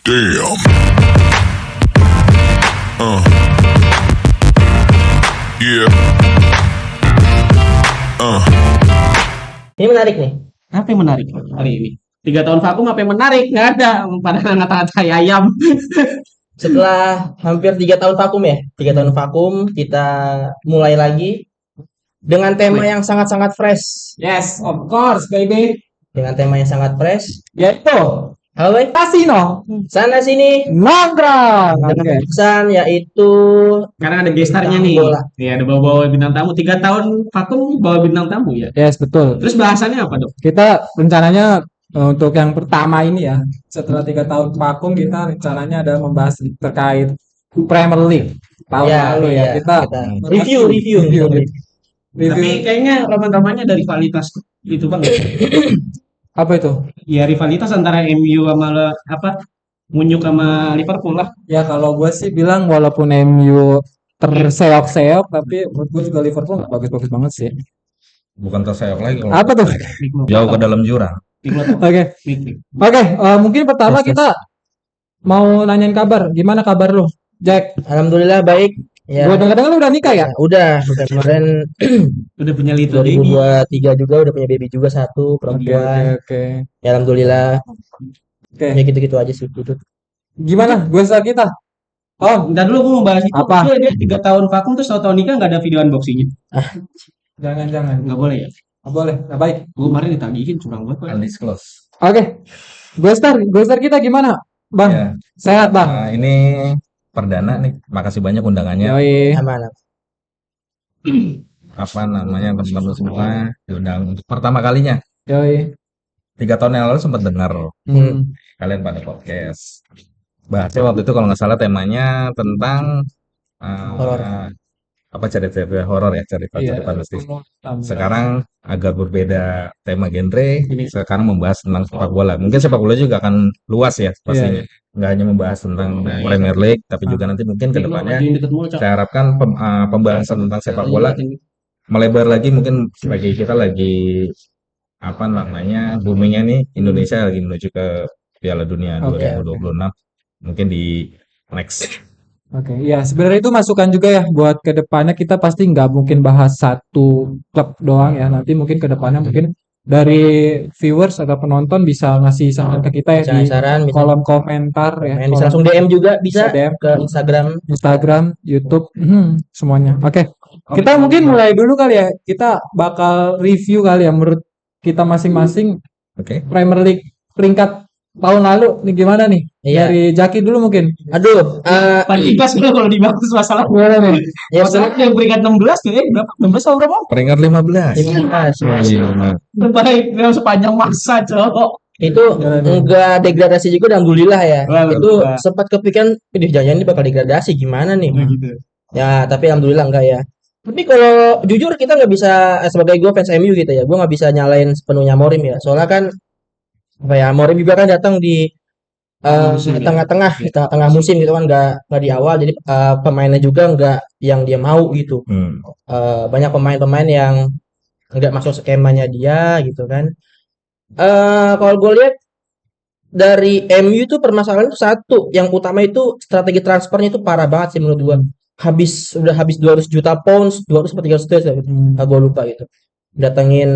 Damn. Yeah. Ini menarik nih. Apa yang menarik hari ini? 3 tahun vakum apa yang menarik? Nggak ada. Pada ngata-ngatai ayam. Setelah hampir 3 tahun vakum ya, 3 tahun vakum, kita mulai lagi dengan tema yang sangat-sangat fresh. Yes, of course, baby. Dengan tema yang sangat fresh. Yaitu Halo, Boy. kasino Sana sini. nongkrong. Dengan Oke. pesan yaitu Sekarang ada gestarnya nih. Bola. Ya, ada bawa bintang tamu. 3 tahun vakum bawa bintang tamu ya. Yes, betul. Terus bahasannya apa, Dok? Kita rencananya untuk yang pertama ini ya, setelah 3 tahun vakum kita rencananya ada membahas terkait Premier League tahun lalu ya. Kita review. Tapi kayaknya roman-romannya dari rivalitas itu Bang. apa itu? Ya rivalitas antara MU sama Munyuk sama Liverpool lah. Ya kalau gue sih bilang walaupun MU terseok-seok, tapi menurut gue juga Liverpool nggak bagus-bagus banget sih. Bukan terseok lagi kalau Apa tuh? jauh ke dalam jurang. Oke, mungkin pertama kita mau nanyain kabar. Gimana kabar lu, Jack? Alhamdulillah baik. Ya. Gue dengar-dengar lu udah nikah ya? Udah kemarin Udah punya little baby. 2023 juga udah punya baby juga satu perempuan. Oke. Ya alhamdulillah. Oke. Ya gitu-gitu aja sih gitu. Gimana? Gue saat kita. Oh, Bentar dulu gue mau bahas itu. Apa? Dia 3 tahun vakum terus tahun nikah nggak ada video unboxingnya. jangan. Nggak boleh ya? Nggak boleh, nggak baik. Gue kemarin ditagihin curang banget. Pak. Undisclosed. Oke. Gue start kita gimana? Bang, Ya. sehat bang? Nah, ini perdana nih. Makasih banyak undangannya. Yoi. Aman. Apa namanya teman-teman semua diundang untuk pertama kalinya. Yoi. 3 tahun yang lalu sempat dengar kalian pada podcast. Bahasnya waktu itu kalau nggak salah temanya tentang Horor. cerita horor ya, cerita Iya. mistis. Sekarang agak berbeda tema genre. Sekarang membahas tentang sepak bola. Mungkin sepak bola juga akan luas ya pastinya. Nggak hanya membahas tentang Premier League, tapi juga nanti mungkin ke depannya saya harapkan pembahasan tentang sepak bola melebar lagi. Mungkin bagi kita lagi boomingnya nih Indonesia lagi menuju ke Piala Dunia 2026. Mungkin di next. Oke, ya sebenarnya itu masukan juga ya buat kedepannya. Kita pasti nggak mungkin bahas satu klub doang ya. Nanti mungkin kedepannya mungkin dari viewers atau penonton bisa ngasih saran ke kita ya di Saran, kolom komentar ya. bisa langsung DM juga bisa DM ke Instagram, YouTube, semuanya. Oke. Kita mungkin mulai dulu kali ya. Kita bakal review kali ya menurut kita masing-masing Oke. Premier League peringkat tahun lalu nih gimana nih? Iya. Dari Jaki dulu mungkin. Aduh, Pantipas kalau dibahas masalah Gimana nih? ya masalah yang peringkat 16 tuh berapa? 16 atau berapa? Peringkat 15. 15. Terbaik dalam sepanjang masa, cowok. Itu enggak degradasi juga alhamdulillah ya. Wah, Itu alhamdulillah. sempat kepikiran, jangan-jangan ini bakal degradasi gimana nih? Gitu. Ya, tapi alhamdulillah enggak ya. Tapi kalau jujur kita nggak bisa sebagai gue fans MU gitu ya, gue nggak bisa nyalain sepenuhnya Amorim ya. Soalnya kan Amorim juga kan datang di tengah-tengah musim gitu kan, nggak di awal, jadi pemainnya juga nggak yang dia mau gitu. Banyak pemain-pemain yang nggak masuk skemanya dia gitu kan. Kalau gue lihat dari MU itu permasalahan itu satu, yang utama itu strategi transfernya itu parah banget sih menurut gue. Udah habis 200 juta pounds, 200 atau 300 juta gitu. Gue lupa gitu. Datengin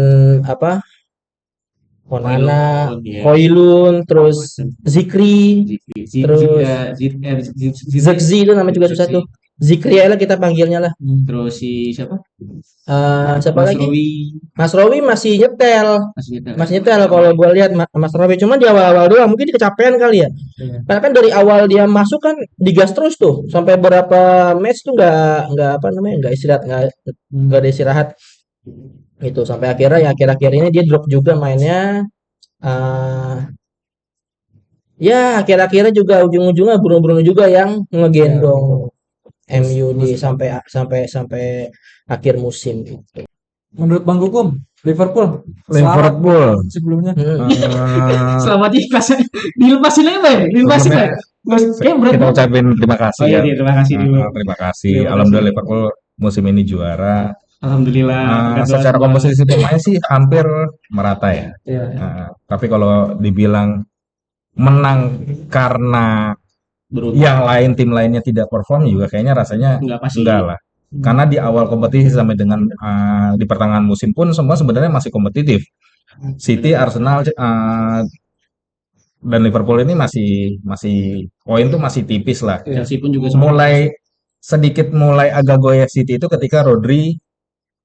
Onana, Højlund, terus Zikri, terus Zirkzee itu namanya juga susah tuh. Zikri lah kita panggilnya lah. Terus si siapa? Siapa lagi? Rowi. Mas Rowi masih nyetel. Masih nyetel kalau gue lihat Mas Rowi, cuma di awal-awal doang, mungkin kecapean kali ya. Karena kan dari awal dia masuk kan digas terus tuh, sampai beberapa match tuh nggak istirahat, nggak ada istirahat. Itu sampai akhirnya ya akhir-akhir ini dia drop juga mainnya. Ya akhir-akhirnya juga ujung-ujungnya Bruno juga yang ngegendong MU di sampai akhir musim gitu. Menurut Bang Gugum, Liverpool sebelumnya. Selamat dilepasin aja ya? Dilepasin ya? Kita ucapin terima kasih ya. Terima kasih dulu. Terima kasih. Alhamdulillah Liverpool musim ini juara. Alhamdulillah. Secara komposisi pemain sih hampir merata ya. Iya. Tapi kalau dibilang menang karena yang lain tim lainnya tidak perform juga kayaknya rasanya enggak lah. Karena di awal kompetisi sampai dengan di pertengahan musim pun semua sebenarnya masih kompetitif. City, Arsenal, dan Liverpool ini masih poin tuh masih tipis lah. Chelsea pun juga Mulai agak goyah City itu ketika Rodri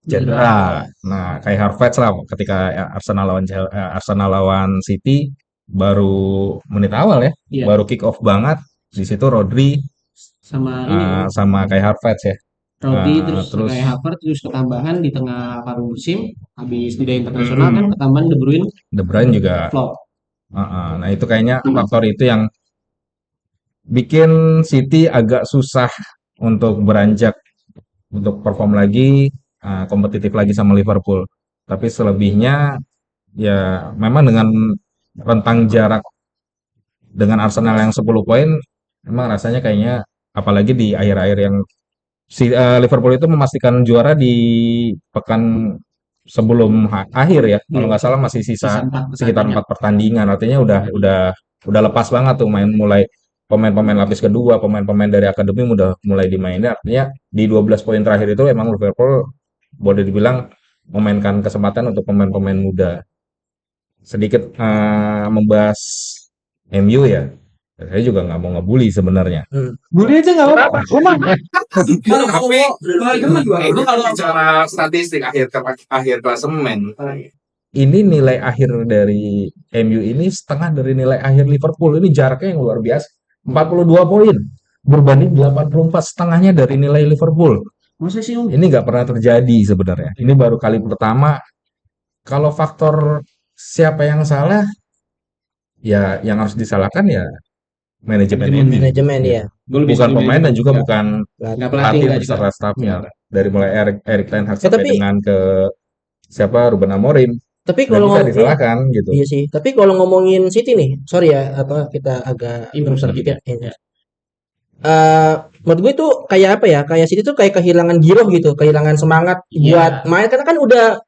cedera. Nah, kayak Havertz lah ketika Arsenal lawan City baru menit awal ya, baru kick off banget. Di situ Rodri sama kayak Havertz ya. Rodri terus kayak Havertz terus ketambahan di tengah paruh musim habis jeda internasional kan ketambahan De Bruyne juga flop. Nah, itu kayaknya faktor itu yang bikin City agak susah untuk beranjak untuk perform lagi, kompetitif lagi sama Liverpool. Tapi selebihnya ya memang dengan rentang jarak dengan Arsenal yang 10 poin, memang rasanya kayaknya apalagi di akhir-akhir yang Liverpool itu memastikan juara di pekan sebelum akhir ya, kalau nggak salah masih sisa sekitar 4 pertandingan. Artinya udah lepas banget tuh mulai pemain-pemain lapis kedua, pemain-pemain dari akademi udah mulai dimainin. Artinya di 12 poin terakhir itu emang Liverpool boleh dibilang memainkan kesempatan untuk pemain-pemain muda. Sedikit membahas MU ya. Saya juga nggak mau ngebully sebenarnya. Bully aja nggak apa-apa. Kalau bicara statistik akhir klasemen, ini nilai akhir dari MU ini setengah dari nilai akhir Liverpool. Ini jaraknya yang luar biasa. 42 poin berbanding 84 setengahnya dari nilai Liverpool. Ini nggak pernah terjadi sebenarnya. Ini baru kali pertama. Kalau faktor siapa yang salah, ya yang harus disalahkan ya manajemen ya. Bukan pemain dan juga bukan pelatih beserta stafnya. Dari mulai Erik ten Hag sampai dengan ke siapa Ruben Amorim. Tapi kalau bisa disalahkan gitu. Iya sih. Tapi kalau ngomongin City nih, sorry ya, kita agak sedikit. Menurut gue itu kayak apa ya? Kayak City tuh kayak kehilangan giroh gitu, kehilangan semangat buat main karena kan udah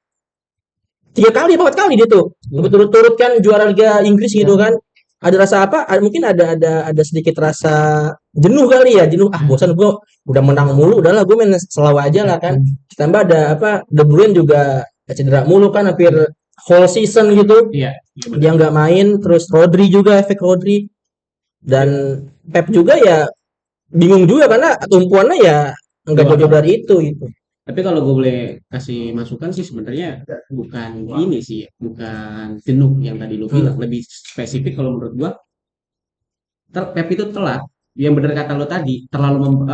3 kali 4 kali dia tuh berturut-turut kan juara Liga Inggris gitu kan. Ada rasa apa? Mungkin ada sedikit rasa jenuh kali ya, bosan gue udah menang mulu, udahlah gue main selalu aja lah kan. Ditambah ada De Bruyne juga cedera mulu kan, hampir whole season gitu. Dia nggak main, terus Rodri juga, efek Rodri, dan Pep juga ya bingung juga karena tumpuannya ya nggak jauh dari itu gitu. Tapi kalau gue boleh kasih masukan sih sebenarnya bukan ini sih, bukan jenuh yang tadi lu bilang, lebih spesifik kalau menurut gue Pep itu telat, yang benar kata lo tadi, terlalu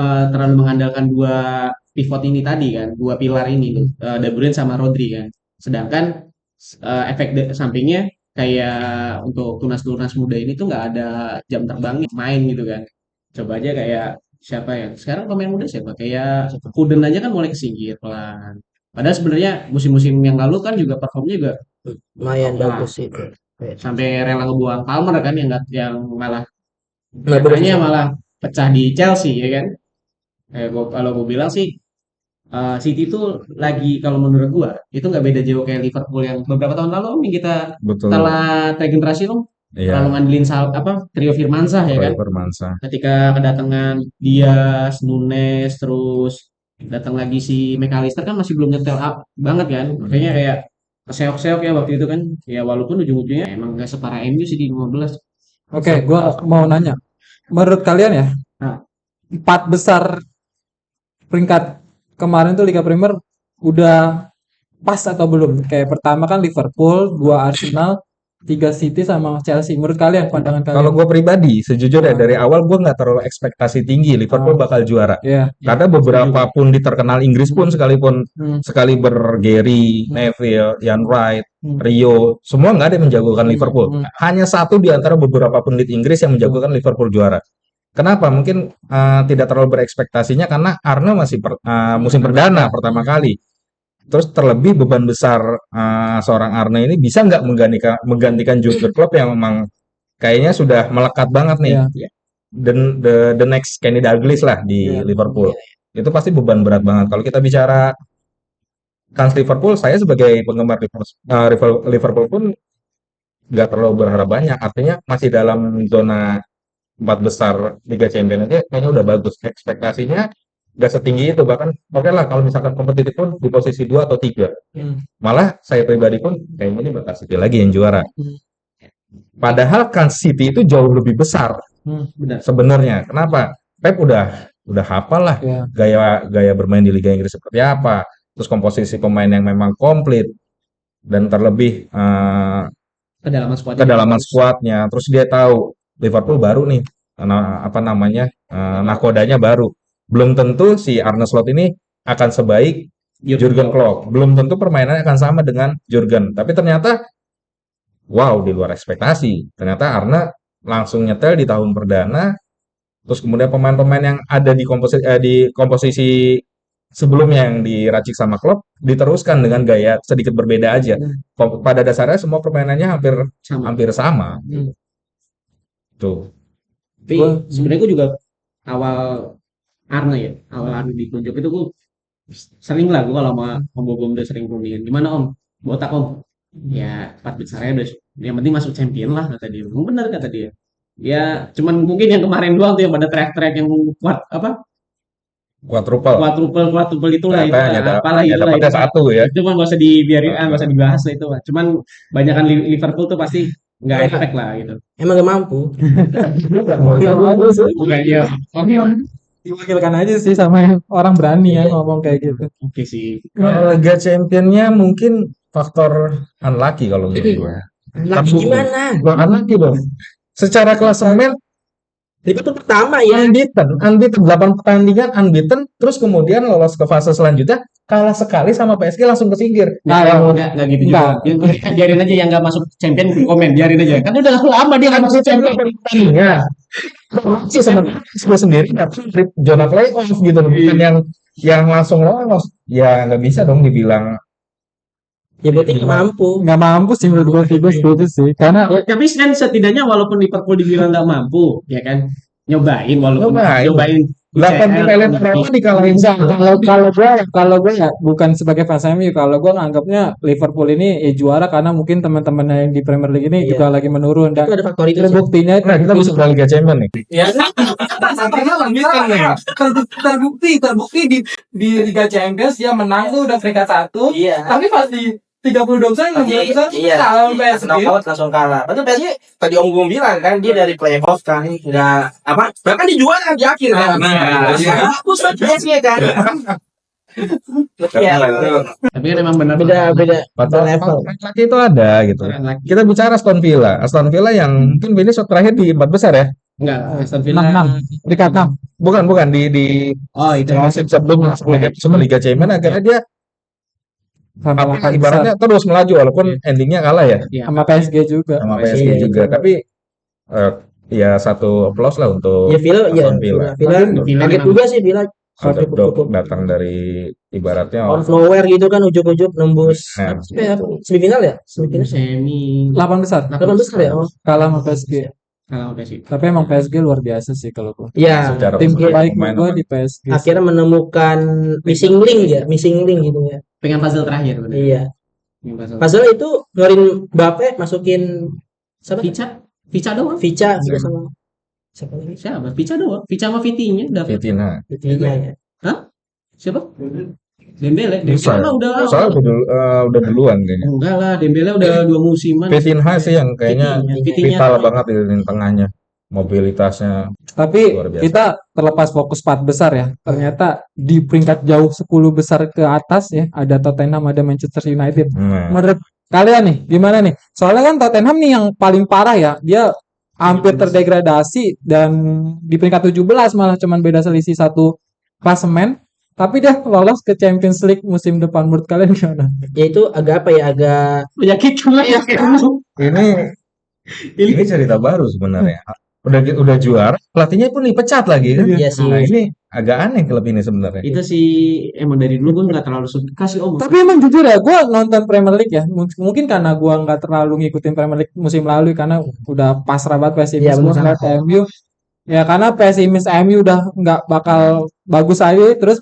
mengandalkan dua pivot ini tadi kan, dua pilar ini De Bruyne sama Rodri kan. Sedangkan efek sampingnya kayak untuk tunas-tunas muda ini tuh nggak ada jam terbang main gitu kan. Coba aja kayak siapa ya sekarang pemain muda siapa kayak Foden aja kan mulai kesingkir pelan. Padahal sebenarnya musim-musim yang lalu kan juga performnya juga lumayan bagus sih. Sampai rela ngebuang Palmer kan yang malah malah pecah di Chelsea ya kan. Kalau gue bilang sih City itu lagi kalau menurut gua itu nggak beda jauh kayak Liverpool yang beberapa tahun lalu nih kita telah regenerasi loh. Terlalu ngandelin trio Firmansyah ya kan. Ketika kedatangan Diaz, Nunes, terus datang lagi si McAllister kan masih belum nyetel up banget kan. Makanya kayak keseok-seok ya waktu itu kan. Ya walaupun ujung-ujungnya emang gak separah MU sih di 15. Oke, gua mau nanya. Menurut kalian ya, 4 besar peringkat kemarin tuh Liga Premier udah pas atau belum? Kayak pertama kan Liverpool, 2 Arsenal, 3 City sama Chelsea. Menurut kalian, pandangan kalian? Kalau gue pribadi, sejujurnya dari awal gue nggak terlalu ekspektasi tinggi Liverpool bakal juara. Karena beberapa pundit terkenal Inggris pun sekalipun sekali Gary, Neville, Ian Wright, Rio, semua nggak ada yang menjagokan Liverpool. Hanya satu di antara beberapa pundit Inggris yang menjagokan Liverpool juara. Kenapa? Mungkin tidak terlalu berekspektasinya karena Arne masih musim perdana pertama kali. Terus terlebih beban besar seorang Arne ini bisa nggak menggantikan Jurgen Klopp yang memang kayaknya sudah melekat banget nih. The next Kenny Dalglish lah di Liverpool. Itu pasti beban berat banget. Kalau kita bicara kans Liverpool, saya sebagai penggemar Liverpool pun nggak terlalu berharap banyak. Artinya masih dalam zona 4 besar Liga Champions aja kayaknya udah bagus. Ekspektasinya nggak setinggi itu, bahkan oke lah kalau misalkan kompetitif pun di posisi 2 atau 3. Malah saya pribadi pun kayaknya ini bakal City lagi yang juara. Padahal kan City itu jauh lebih besar Benar. sebenarnya. Kenapa? Pep udah hafal lah Ya. gaya bermain di Liga Inggris seperti apa. Terus komposisi pemain yang memang komplit dan terlebih kedalaman skuadnya. Terus dia tahu Liverpool baru nih, nakodanya baru. Belum tentu si Arne Slot ini akan sebaik Jurgen Klopp. Belum tentu permainannya akan sama dengan Jurgen. Tapi ternyata, wow, di luar ekspektasi. Ternyata Arne langsung nyetel di tahun perdana. Terus kemudian pemain-pemain yang ada di komposisi sebelumnya yang diracik sama Klopp diteruskan dengan gaya sedikit berbeda aja. Pada dasarnya semua permainannya hampir sama. Tuh. Tapi sebenarnya gue juga awal Arne ditunjuk itu gue sering lah, gue kalau sama Om Bogom udah sering kunjungin, gimana Om, botak Om, ya 4 besarnya udah yang penting masuk champion lah kata dia. Benar kata dia. Ya cuman mungkin yang kemarin doang tuh yang pada track yang kuat apa kuadruple itulah itu apalah itulah dapatnya satu ya. Itu kan gak usah dibiarin, gak usah dibahas lah itu. Cuman banyakan Liverpool tuh pasti nggak efek lah gitu. Emang gak mampu. Bukannya Diwakilkan aja sih sama yang orang berani ya ngomong kayak gitu. oke sih. Liga Championnya mungkin faktor unlucky kalau menurut gue. Lagi gimana? Bukan unlucky dong. Secara klasemen Liverpool pertama ya. unbeaten 8 pertandingan unbeaten, terus kemudian lolos ke fase selanjutnya kalah sekali sama PSG langsung kesingkir. Enggak gitu juga. Biarin aja yang nggak masuk champion komen, biarin aja. Kan udah lama dia nggak masuk champion. Iya. Sih sebenarnya sendiri tapi zona playoff gitu, bukan yang langsung lolos. Ya nggak bisa dong dibilang. Ya berarti nggak mampu sih menurut gue setuju sih, karena tapi kan setidaknya walaupun Liverpool dibilang nggak mampu, ya kan nyobain 8 final pertama dikalahin kalau gue ya bukan sebagai fans MU, kalau gue nganggapnya Liverpool ini juara karena mungkin teman-teman yang di Premier League ini juga lagi menurun, dan itu ada faktor itu buktinya kita bisa ke Liga Champions nih. Ya, terbukti di Liga Champions dia menang tuh udah peringkat 1. Iya. Tapi pas di 32 besar, 16 besar, kalah PSG. Knockout langsung kalah. Betul, PSG tadi Om Gung bilang kan dia dari playoff kan udah bahkan di juara di akhir kan. Bagus lah PSG kan. Tapi kan emang benar beda level. Lagi itu ada gitu. Kita bicara Aston Villa yang mungkin finish terakhir di 4 besar ya. Enggak, Aston Villa 6, peringkat 6. Bukan di itu musim sebelum Liga Champions akhirnya dia ibaratnya terus melaju walaupun endingnya kalah ya. Sama PSG juga. Tapi ya satu applause lah untuk Villa. Kaget juga sih Villa. Datang dari ibaratnya out of nowhere gitu kan, ujuk-ujuk nembus semifinal ya? Semi 8 besar ya? Kalah sama PSG. Tapi emang PSG luar biasa sih kalau gue. Iya, tim terbaik gue di PSG. Akhirnya menemukan missing link gitu ya. Pengen puzzle terakhir bener. Iya. Puzzle itu ngeluarin Mbappe, masukin siapa? Vica doang. Vica sama siapa lagi? Siapa? Vica doang. Vica sama Vitinha dapat. Vitinha ya. Hah? Siapa? Dembele udah duluan kayaknya. Enggak lah, Dembele udah 2 musiman. Vitinha sih yang kayaknya vital banget di lini tengahnya, mobilitasnya. Tapi kita terlepas fokus 4 besar ya, ternyata di peringkat jauh 10 besar ke atas ya, ada Tottenham, ada Manchester United. Menurut kalian nih gimana nih? Soalnya kan Tottenham nih yang paling parah ya, dia hampir terdegradasi dan di peringkat 17 malah cuman beda selisih 1 klasemen. Tapi dia lolos ke Champions League musim depan. Menurut kalian gimana? Ya itu agak menyakitkan ya. Ini cerita baru sebenarnya. Udah juara, pelatihnya pun dipecat lagi kan? Iya sih. Nah, ini agak aneh klub ini sebenarnya. Itu sih emang dari dulu gue nggak terlalu suka sih Om. Tapi emang jujur ya, gue nonton Premier League ya. Mungkin karena gue nggak terlalu ngikutin Premier League musim lalu karena udah pasrah banget pesimis gue ngeliat MU. Ya karena pesimis MU udah nggak bakal bagus aja, terus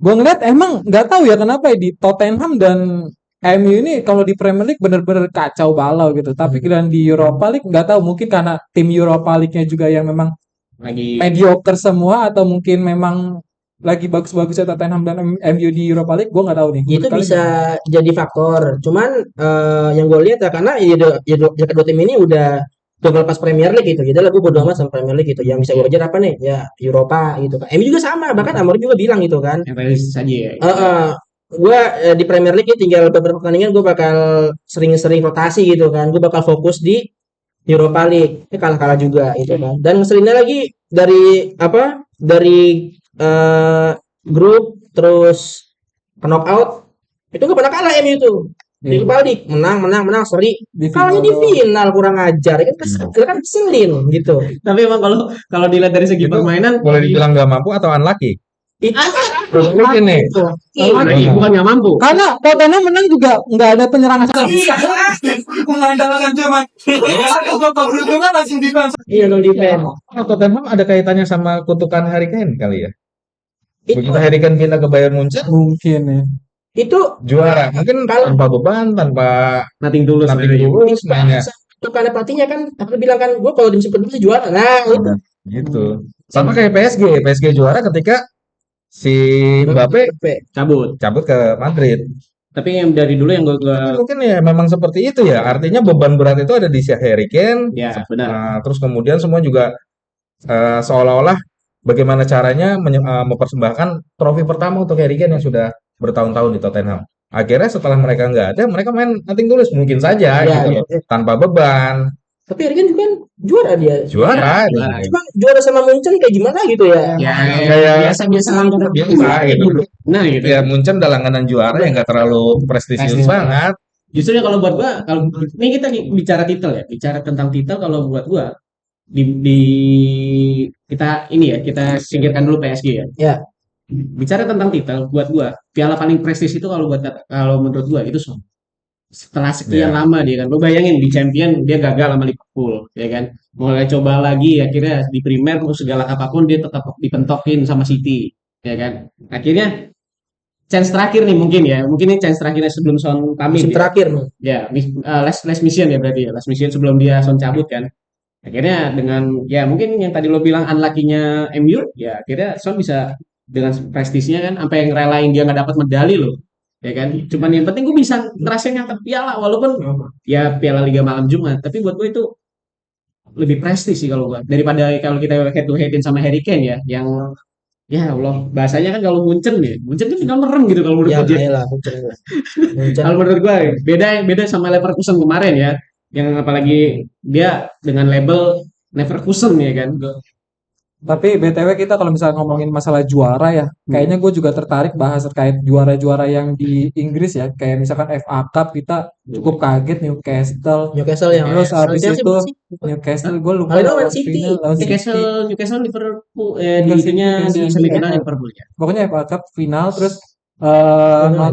gue ngeliat emang nggak tahu ya kenapa ya di Tottenham dan MU ini kalau di Premier League bener-bener kacau balau gitu. Tapi giliran di Europa League nggak tahu, mungkin karena tim Europa League-nya juga yang memang Lagi mediocre semua atau mungkin memang lagi bagus-bagusnya Tottenham dan MU di Europa League, gue nggak tahu nih. Itu Menurut kalian bisa gimana? jadi faktor. Cuman yang gue lihat ya karena ya kedua tim ini udah lepas Premier League gitu. Jadi gue bodo amat sama Premier League gitu. Yang bisa gue kejar apa nih? Ya Eropa gitu kan. MU juga sama. Bahkan Amorim juga bilang gitu kan. yang realistis aja ya. Gue di Premier League ya tinggal beberapa pertandingan gue bakal sering-sering rotasi gitu kan. Gue bakal fokus di Europa League. Ini kalah-kalah juga gitu kan. Dan ngeselinnya lagi dari apa? Dari grup terus ke knockout itu gak pernah kalah MU itu. Di Iya. Europa League menang seri. Di Kalahnya final di doang. final kurang ajar. Kan keselin gitu. Tapi emang kalau dilihat dari segi Itu permainan boleh dibilang nggak mampu atau unlucky? Itu Mungkin nih. bukan nggak mampu. Karena Tottenham menang juga nggak ada penyerangan sama. iya no defense. Oh, Tottenham ada kaitannya sama kutukan Harry Kane kali ya? Itu Begitu Harry Kane pindah ke Bayern Munchen, Mungkin ya. itu juara. Mungkin tanpa beban, tanpa Nothing tulus nothing dari tulus mainnya. itu karena pelatihnya kan aku bilang kan gue kalau di musim kedua sih juara. Nah, itu Gitu. Sama kayak PSG juara ketika si Mbappe cabut ke Madrid. Tapi yang dari dulu yang gue Tapi mungkin ya memang seperti itu ya. Artinya beban berat itu ada di si Harry Kane. ya benar. Nah, terus kemudian semua juga seolah-olah bagaimana caranya mempersembahkan trofi pertama untuk Harry Kane yang sudah bertahun-tahun di Tottenham. Akhirnya setelah mereka nggak ada, mereka main nothing tulus mungkin saja ya, gitu, tanpa beban. tapi Harry Kane juga kan juara dia. Juara, Juara. Cuma juara sama Munchen kayak gimana gitu ya. Ya, kayak biasa-biasa langganan biasa gitu. Nah gitu. Ya Munchen udah langganan juara yang nggak terlalu prestisius Prestisius. banget. Justru kalau buat gua, kalau ini kita bicara titel ya, bicara tentang titel kalau buat gua di kita ini ya, kita singkirkan dulu PSG ya. Ya. Bicara tentang titel buat gua, piala paling prestis itu kalau menurut gua itu Son. Setelah sekian Ya. lama dia kan, lo bayangin di Champion dia gagal sama Liverpool, ya kan? Mulai coba lagi, akhirnya di Premier mau segala apapun dia tetap dipentokin sama City, ya kan? Akhirnya chance terakhir nih mungkin ini chance terakhirnya sebelum Son pamit. Musim Ya. terakhir nih. Ya, last mission ya berarti ya, last mission sebelum dia Son cabut kan. Akhirnya dengan ya mungkin yang tadi lo bilang unlucky-nya MU, ya akhirnya Son bisa dengan prestisnya kan, sampai yang relain dia nggak dapat medali loh, ya kan? Cuman yang penting gue bisa ngerasain ngangkat piala walaupun ya piala Liga Malam Jumat, tapi buat gue itu lebih prestis sih kalau gue daripada kalau kita head to headin sama Harry Kane ya, yang ya Allah bahasanya kan kalau Munchen kan tinggal merem gitu kalau menurut Ya gue. lah Munchen. Kalau menurut gue beda sama Leverkusen kemarin ya, yang apalagi dia dengan label Leverkusen ya kan. Tapi BTW kita kalau misalnya ngomongin masalah juara ya, kayaknya gue juga tertarik bahas terkait juara-juara yang di Inggris ya. Kayak misalkan FA Cup kita cukup kaget Newcastle. Newcastle yang Terus habis Chelsea itu bersih. Newcastle gue lupa Lawan lawan City. final lawan City. Newcastle Liverpool di Newcastle, itunya di Newcastle, semifinal iya. Liverpool ya. Pokoknya FA Cup final terus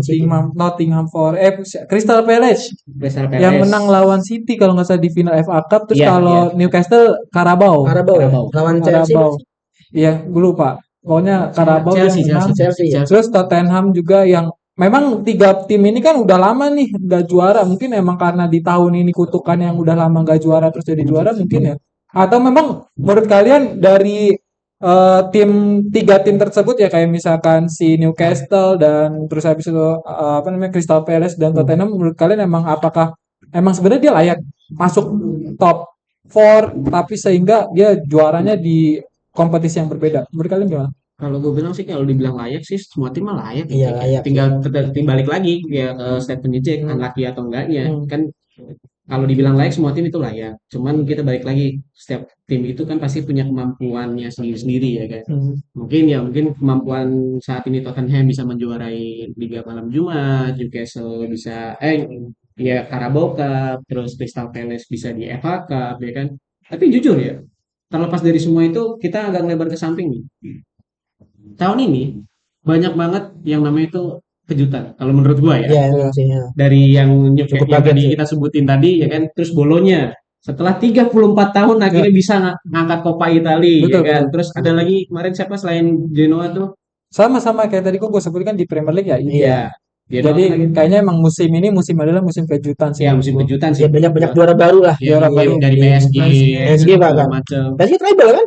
City. Nottingham Forest Crystal Palace Crystal yang Palace. menang lawan City kalau nggak salah di final FA Cup. Terus Iya, kalau Newcastle Carabao. Carabao. Lawan Chelsea. Carabao. Iya, gue lupa. Pokoknya Carabao Chelsea, yang menang. Chelsea ya. Terus Tottenham juga yang memang tiga tim ini kan udah lama nih nggak juara. Mungkin emang karena di tahun ini kutukan yang udah lama nggak juara terus jadi juara mungkin ya. Atau memang menurut kalian dari tiga tim tersebut ya kayak misalkan si Newcastle dan terus habis itu Crystal Palace dan Tottenham, menurut kalian apakah sebenarnya dia layak masuk top 4 tapi sehingga dia juaranya di kompetisi yang berbeda? Menurut kalian gimana? Kalau gue bilang sih kalau dibilang layak sih semua tim mah layak Iya, ya. layak. Tinggal balik lagi ya ke statement Jack unlucky atau enggaknya. Kan kalau dibilang layak semua tim itu layak. Cuman kita balik lagi setiap tim itu kan pasti punya kemampuannya sendiri-sendiri ya kan. Mungkin kemampuan saat ini Tottenham bisa menjuarai Liga Malam Jumat, Newcastle bisa ya Carabao Cup, terus Crystal Palace bisa di FA Cup ya kan. Tapi jujur ya, terlepas dari semua itu kita agak lebar ke samping nih. Tahun ini banyak banget yang namanya itu kejutan kalau menurut gua ya. Iya, memang sih. Ya. Dari yang Cukup yang kaget tadi sih. kita sebutin tadi ya kan, terus Bolonya setelah 34 tahun akhirnya bisa ngangkat Coppa Italia Betul, ya kan. betul. Terus ada lagi kemarin siapa selain Genoa tuh? Sama kayak tadi gue sebutkan di Premier League ya. Iya. Dia Jadi doang lagi. kayaknya emang musim ini adalah musim kejutan sih. Ya musim menurut gua. kejutan sih. Ya banyak juara baru lah. Ya, Juara baru. dari PSG, PSG segala bahkan. macam. PSG treble kan?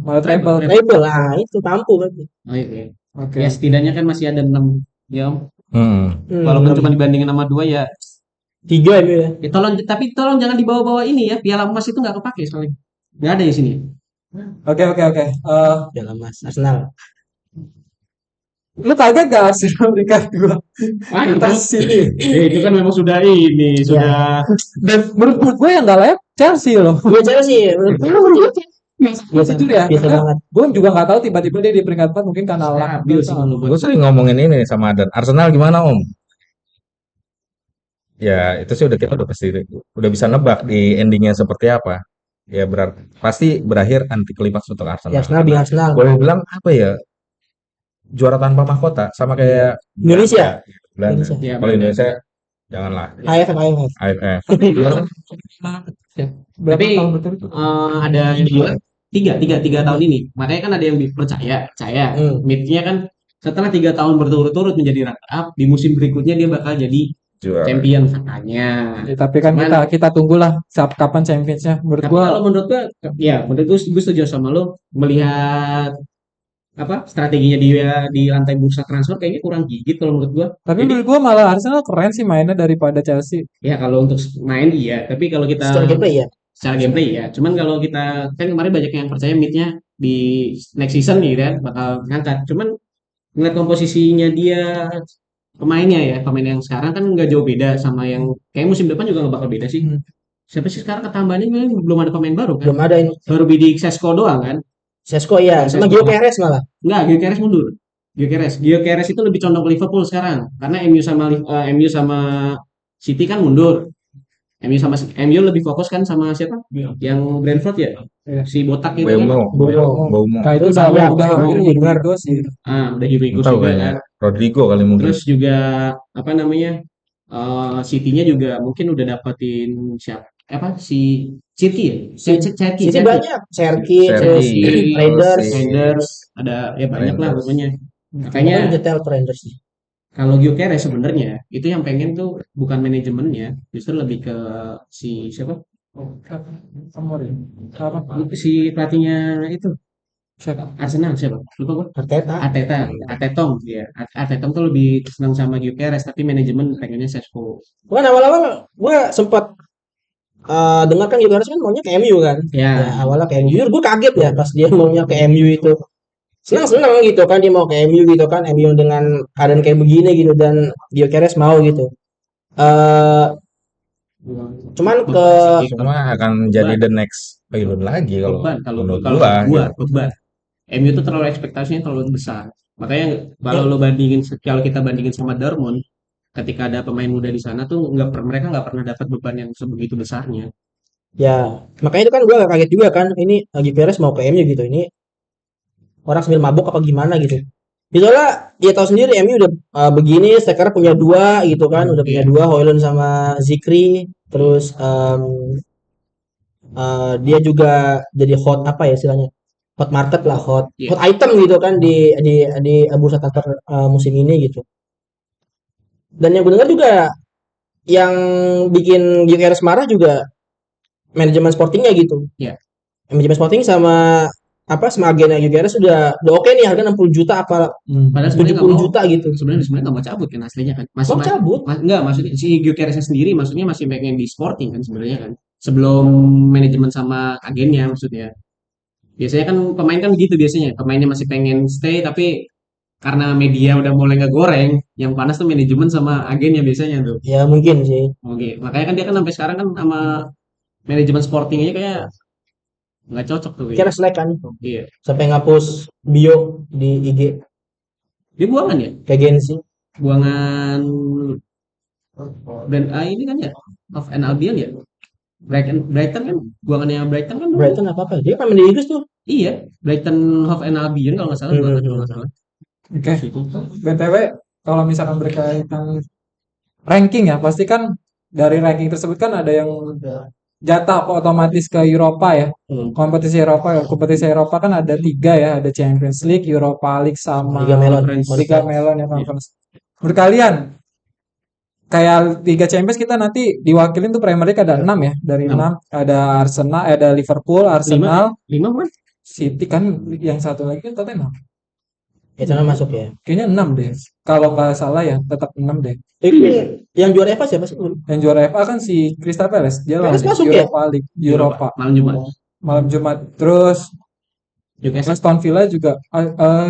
Malah treble. Treble lah, itu mampu berarti. Oh, iya. Oke. Ya setidaknya kan masih ada 6 ya Om. Hmm. Walaupun cuma dibandingin sama 2 ya. 3 ya. Ya tapi tolong jangan dibawa-bawa ini ya. Piala emas itu nggak kepake soalnya. Nggak ada di sini. Oke. Piala Mas Arsenal. Lu kaget gak Arsenal peringkat 2 Ah, atas City? itu kan memang sudah sudah Dan menurut gue yang gak layak Chelsea loh. Gue Chelsea. Jujur ya, Biasa banget. gue juga gak tahu tiba-tiba dia di peringkat 4 mungkin karena stabil sih kalau Gue sering ngomongin ini sama Adan. Arsenal gimana Om? Ya itu sih kita udah bisa nebak di endingnya seperti apa. Ya pasti berakhir anti klimaks untuk Ya, Arsenal. Arsenal. Boleh bilang apa ya? Juara tanpa mahkota sama kayak Indonesia. Belanda. Indonesia. Kalau Indonesia janganlah. AFF. AFF. Tapi ada yang bilang tiga tahun ini. Makanya kan ada yang percaya Mitch-nya kan setelah 3 tahun berturut-turut menjadi runner up, di musim berikutnya dia bakal jadi Juara. champion katanya. Ya, tapi kan kita tunggulah kapan championsnya. Menurut Tapi gua kalau menurut gue setuju sama lo, melihat apa strateginya dia di lantai bursa transfer kayaknya kurang gigit kalau menurut gua. tapi Jadi, menurut gua malah Arsenal keren sih mainnya daripada Chelsea. ya kalau untuk main iya, tapi kalau kita Secara gameplay ya. secara gameplay ya. Cuman kalau kita kan kemarin banyak yang percaya Mitch-nya di next season nih kan bakal ngangkat. Cuman ngeliat komposisinya dia pemain yang sekarang kan nggak jauh beda sama yang kayak musim depan juga nggak bakal beda sih. Siapa sih sekarang ketambahannya kan belum ada pemain baru kan? Belum ada ini. Baru Bidik Sesko doang kan? Sesko ya, sama Sesko. Gyökeres malah. Enggak, Gyökeres mundur. Gyökeres itu lebih condong ke Liverpool sekarang karena MU sama City kan mundur. MU lebih fokus kan sama siapa? Yang Brentford ya? Iya. Si botak itu kan. Baumo. Nah itu Sayang, udah dengar. Rodrigo sih. Udah Juventus Tahu juga kayaknya. kan. Rodrigo kali mungkin. Terus juga apa namanya? City-nya juga mungkin udah dapetin siapa? Apa si City ya? City banyak. Serki, terus Serki, Raiders. ada ya banyak lah Rangers. pokoknya. Makanya Makanya detail Raiders nih. kalau Gyökeres sebenarnya itu yang pengen tuh bukan manajemennya, justru lebih ke si siapa? Apa? Si pelatihnya itu Siapa? Arsenal siapa? Lupa gue. Arteta. Artetong ya. Artetong tuh lebih senang sama Gyökeres tapi manajemen pengennya Sesko. Kan awal-awal gue sempat dengar kan Gyökeres kan maunya ke MU kan. Ya. Awalnya ke MU. Jujur gue kaget ya pas dia maunya ke MU itu. Senang gitu kan dia mau ke MU gitu kan. MU dengan keadaan kayak begini gitu dan Gyökeres mau gitu. Cuman Cuma akan jadi the next Payun lagi kalau menurut gua. beban. MU itu terlalu ekspektasinya terlalu besar. Makanya kalau kita bandingin sama Dortmund, ketika ada pemain muda di sana tuh mereka nggak pernah dapat beban yang sebegitu besarnya. ya makanya itu kan gue agak kaget juga kan ini Gyökeres mau ke MU gitu. Ini orang sambil mabuk apa gimana gitu. Itulah dia tahu sendiri MU udah begini sekarang punya 2 gitu kan. Udah punya 2 Højlund sama Zikri. Terus dia juga jadi hot apa ya istilahnya? Hot market lah, hot item gitu kan di bursa transfer musim ini gitu. Dan yang gue dengar juga yang bikin Gyökeres marah juga manajemen sportingnya gitu. Iya. Manajemen sporting sama agennya Gyökeres udah oke nih harga 60 juta apa Padahal 70 juta gitu. Sebenarnya nggak mau cabut kan aslinya kan. Mau cabut? Enggak, maksudnya si Gyökeres sendiri maksudnya masih pengen di Sporting kan sebenarnya kan. Sebelum manajemen sama agennya maksudnya. Biasanya kan pemain kan begitu biasanya. Pemainnya masih pengen stay tapi karena media udah mulai ngegoreng, yang panas tuh manajemen sama agennya biasanya tuh. Ya mungkin sih. Oke, makanya kan dia kan sampai sekarang kan sama manajemen Sporting aja kayak nggak cocok tuh. Kira selek kan. Iya. Sampai ngapus bio di IG. Dia buangan ya? Kayak Gensi. Buangan ini kan ya? Of an Albion ya? Brighton kan buangannya Brighton kan dulu. Brighton apa dia kan main di Inggris tuh. Iya, Brighton Hove and Albion kalau nggak salah buangan kalau nggak salah. Oke. BTW kalau misalkan berkaitan ranking ya pasti kan dari ranking tersebut kan ada yang jatah otomatis ke Eropa ya. Kompetisi Eropa kan ada 3 ya, ada Champions League, Europa League sama Liga Melon ya Conference. Menurut kalian kayak Liga Champions kita nanti diwakilin tuh Premier League ada 6 ya. Dari 6 ada Arsenal, ada Liverpool, Arsenal, 5 kan? City kan yang satu lagi kan Tottenham. Itu masuk ya. Kayaknya 6 deh. Kalau nggak salah ya tetap 6 deh. Yang juara FA siapa sih? Yang juara FA kan si Crystal Palace. Dia Palace lawan masuk ya? Europa League, Europa. Malam Jumat. Malam Jumat. Terus Newcastle. Aston Villa juga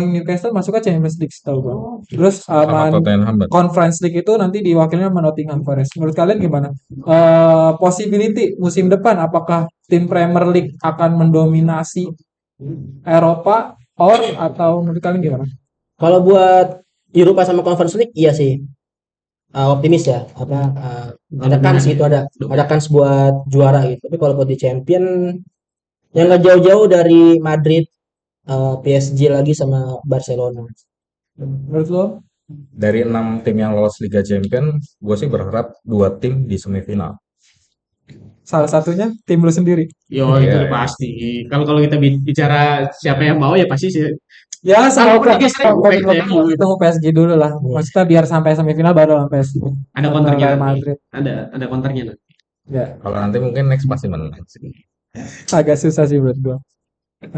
Newcastle masuk ke Champions League setahu gua. Terus Sama Tottenham. Conference League itu nanti diwakilnya sama Nottingham Forest. Menurut kalian gimana? Possibility musim depan apakah tim Premier League akan mendominasi Eropa atau menurut kalian gimana? Kalau buat Eropa sama Conference League iya sih. Optimis ya. Ada kans gitu, ada kans buat juara gitu. Tapi kalau buat di Champion yang nggak jauh-jauh dari Madrid, PSG lagi sama Barcelona. Menurut lo? Dari 6 tim yang lolos Liga Champion, gue sih berharap 2 tim di semifinal. Salah satunya tim lu sendiri. Yo, itu Iya, udah pasti. Kalau kita bicara siapa yang mau ya pasti sih. Ya, Kalau semoga Liga sering, kita mau PSG dulu lah. Maksudnya biar sampai semifinal baru sampai PSG. ada konternya Real nanti. Madrid. Ada konternya nanti. Ya, Kalau nanti mungkin next pasti menang sih. agak susah sih menurut gua.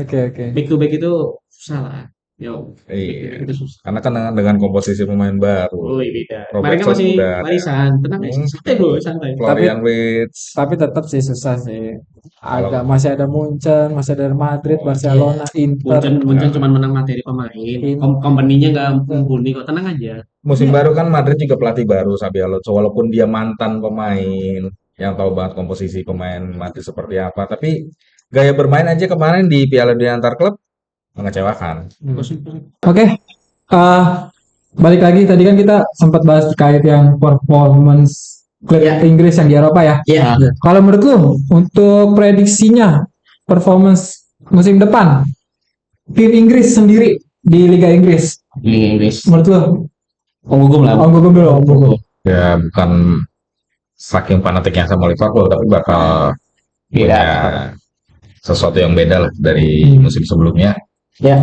Oke. Back to back itu susah lah. Yo, Iya. itu susah. Karena kan dengan komposisi pemain baru, Oh, beda. Kemarin kan Robertson masih udah ada. warisan. Tenang aja, santai bro, santai. Florian Wirtz, Tapi tetap sih susah sih. Masih ada Munchen, masih ada Madrid, Barcelona, Inter. Munchen cuma menang materi pemain. Company-nya nggak mumpuni kok, tenang aja. musim baru kan Madrid juga pelatih baru Xabi Alonso, walaupun dia mantan pemain yang tahu banget komposisi pemain Madrid seperti apa, tapi gaya bermain aja kemarin di Piala Dunia Antar Klub mengecewakan. Oke. Balik lagi tadi kan kita sempat bahas terkait yang performance klub Inggris yang di Eropa ya. Iya. Kalau menurut lu untuk prediksinya performance musim depan tim Inggris sendiri di Liga Inggris, Liga Inggris. menurut lu? Gum lah. Om Gugum. Ya bukan saking fanatiknya sama Liverpool, tapi bakal punya sesuatu yang beda lah dari musim sebelumnya. Ya.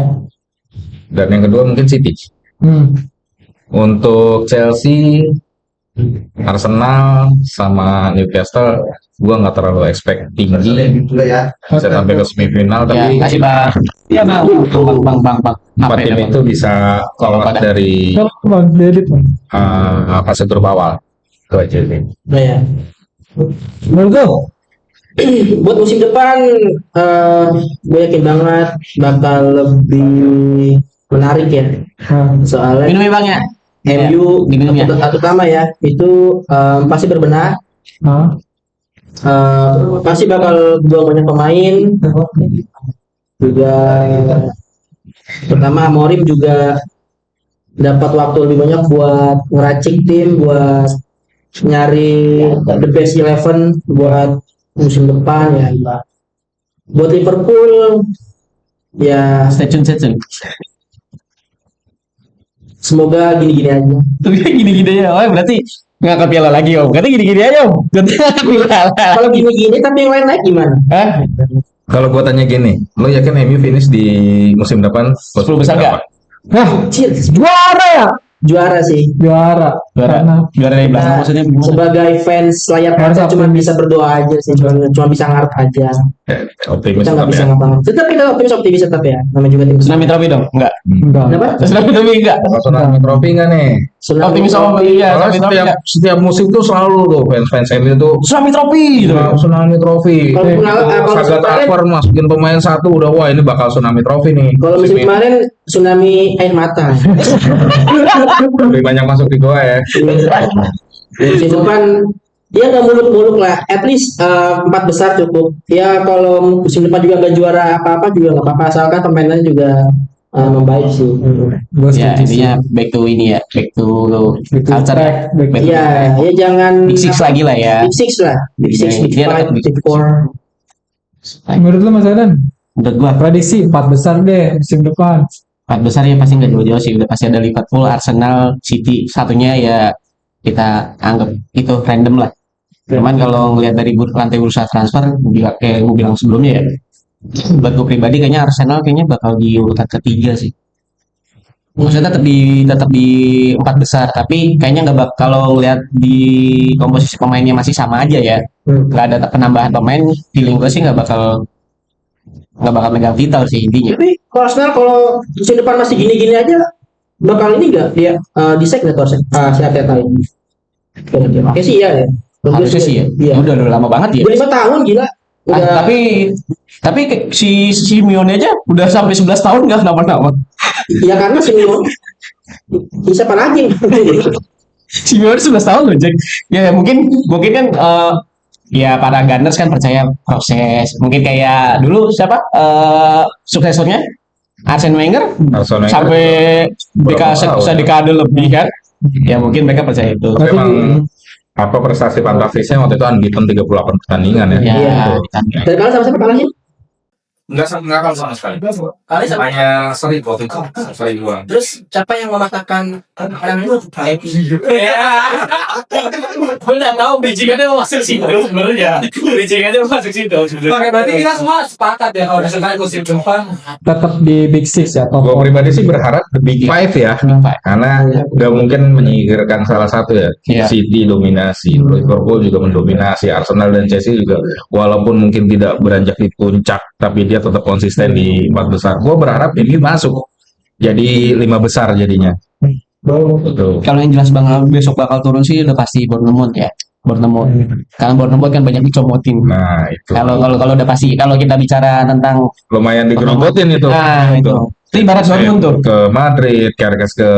Dan yang kedua mungkin City. Untuk Chelsea, Arsenal sama Newcastle, gua nggak terlalu expect tinggi bisa sampai ke semifinal, tapi kasih bang. Iya bang. empat tim itu bisa lolos dari fase grup awal. Itu aja sih. Nah ya. Menurut lu? Buat musim depan, gue yakin banget bakal lebih menarik ya. Soalnya Minum ya bang ya. MU terutama ya itu pasti berbenah. Pasti bakal buang banyak pemain. Juga pertama Amorim juga dapat waktu lebih banyak buat ngeracik tim, buat nyari the best 11 buat musim depan ya. Buat Liverpool ya Stay tune. semoga gini-gini aja. Gini-gini ya. Oh berarti ngangkat piala lagi om. Berarti gini-gini aja om. Kalau gini-gini tapi yang lain naik gimana? Kalau gua tanya gini, lo yakin MU finish di musim depan 10 besar nggak? Juara sih. Juara Juara dari belakang maksudnya gimana? Sebagai fans layar kaca cuma bisa berdoa aja sih, cuma bisa ngarep aja. Optimis Kita nggak tetap bisa ya. ngapa-ngapain. Tetap kita optimis tetap ya. Namanya juga tim. Tsunami Trofi dong? Enggak. Kenapa? Tsunami Trofi enggak? Kalau Tsunami Trofi nggak nih? Optimis sama iya. Soalnya Tsunami Trofi setiap musim tuh selalu tuh fans MU tuh Tsunami Trofi gitu. Tsunami Trofi. Kalau Saga transfer masukin pemain satu udah wah ini bakal Tsunami Trofi nih. Kalau musim kemarin tsunami air mata. Lebih banyak masuk di gua ya. Musim depan dia nggak muluk-muluk lah, at least 4 besar cukup. Ya kalau musim depan juga nggak juara apa-apa juga nggak apa-apa, asalkan permainannya juga membaik sih. Ya intinya back to ini ya, back to culture. Ya jangan Big Six lagi lah ya. Big Six lah, Big Six, Big Dia Five, Big Big Four. Menurut lu Mas Adan? Menurut gua Prediksi 4 besar deh musim depan. 4 besar ya pasti nggak jauh-jauh sih. Udah pasti ada Liverpool, Arsenal, City. Satunya ya kita anggap itu random lah. Cuman kalau ngelihat dari lantai bursa transfer, kayak gue bilang sebelumnya ya, buat gue pribadi kayaknya Arsenal bakal di urutan ketiga sih. Maksudnya tetap di empat besar, tapi kayaknya nggak kalau ngeliat di komposisi pemainnya masih sama aja ya. Nggak ada penambahan pemain, feeling gue sih nggak bakal megang titel sih intinya. Tapi kalau Arsenal kalau musim depan masih gini-gini aja bakal ini nggak dia di sack nggak tuh si Arteta ini? Oke sih ya. Harusnya sih ya. Iya. Udah lama banget ya. Udah 5 tahun gila. Udah. Tapi si Simeone aja udah sampai 11 tahun nggak kenapa-napa. Ya karena Simeone siapa lagi? Simeone 11 tahun loh, Jack. Ya mungkin kan ya para Gunners kan percaya proses. Mungkin kayak dulu siapa suksesornya Arsene Wenger sampai dekade lebih kan. Ya mungkin mereka percaya itu. Tapi emang apa prestasi fantastisnya waktu itu unbeaten 38 pertandingan ya. Iya. Dari kalian sama siapa kalahnya? Enggak kalah sama sekali. Kali sama hanya seri waktu itu, seri doang. Terus siapa yang mematahkan orang itu? Udah tahu bridging-nya masuk situ sebenarnya. Bridging-nya masuk situ sebenarnya. Oke, berarti kita semua sepakat ya kalau misalkan musim depan Tetap di Big Six ya, top Gue 4. pribadi sih berharap the Big Five ya, karena nggak mungkin menyingkirkan salah satu ya. Iya. City dominasi, Liverpool juga mendominasi, Arsenal dan Chelsea juga walaupun mungkin tidak beranjak di puncak, tapi dia tetap konsisten di 4 besar. Gue berharap ini masuk jadi 5 besar jadinya. Betul. Kalau yang jelas banget besok bakal turun sih udah pasti Bournemouth ya. Bournemouth. Karena Bournemouth kan banyak dicomotin. Nah itu Kalau udah pasti kalau kita bicara tentang lumayan digerogotin itu. nah itu ibarat Dortmund tuh. Ke Madrid, Caracas ke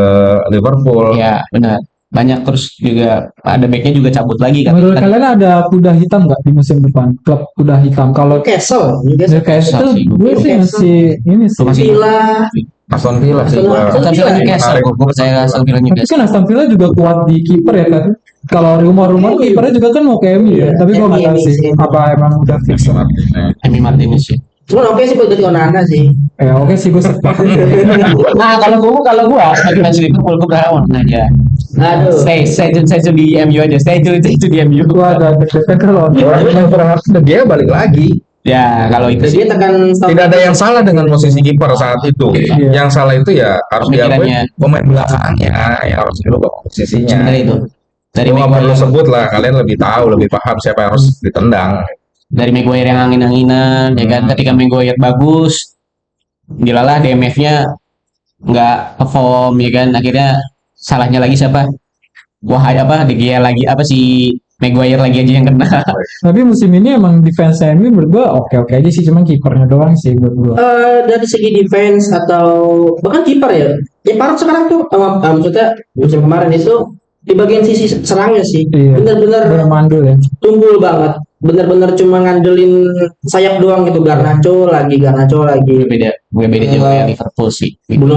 Liverpool. Ya benar. Banyak terus juga ada backnya juga cabut lagi kan. Menurut kalian ada kuda hitam nggak di musim depan? Klub kuda hitam. Kalau Castle. Newcastle, gue sih masih ini sih. Villa. Aston Villa sih. Aston Villa Newcastle, Menarik. gue percaya Aston Villa Tapi Newcastle. kan Aston Villa juga kuat di kiper ya kan. Kalau rumor-rumor kipernya juga kan mau ke MU ya. Tapi gue nggak tahu sih apa emang udah fix. Emi Martinez sih. Cuma oke sih buat ganti Onana sih. Oke sih gue sepakat. Nah kalau gue sebagai fans Liverpool gue berharap aja. Aduh. Stay di MU aja. Stay di MU. Gue ada deg-degan kalau Orang yang berharap dia balik lagi. Ya kalau itu Terus sih dia tekan Tidak ada yang salah dengan posisi kiper saat itu. Iya. Yang salah itu ya harus Pemikirannya. diakui pemain belakangnya yang harus dirubah posisinya. sebenarnya itu. Dari Gua nggak perlu Maguire, sebut lah, kalian lebih tahu, lebih paham siapa yang harus ditendang. dari Maguire yang angin-anginan, ya kan. Ketika Maguire bagus, dilalah DMF-nya nggak perform, ya kan. Akhirnya salahnya lagi siapa? Wah apa? De Gea lagi apa sih? Maguire lagi aja yang kena. Tapi musim ini emang defense MU menurut gue oke-oke aja sih, cuman kipernya doang sih buat gue. dari segi defense atau bahkan kiper ya. Ya Parot sekarang tuh maksudnya musim kemarin itu di bagian sisi serangnya sih Iya. bener-bener Bermandul ya. tumbul banget, bener-bener cuma ngandelin sayap doang gitu. Garnacho lagi Beda juga kayak Liverpool sih. Bruno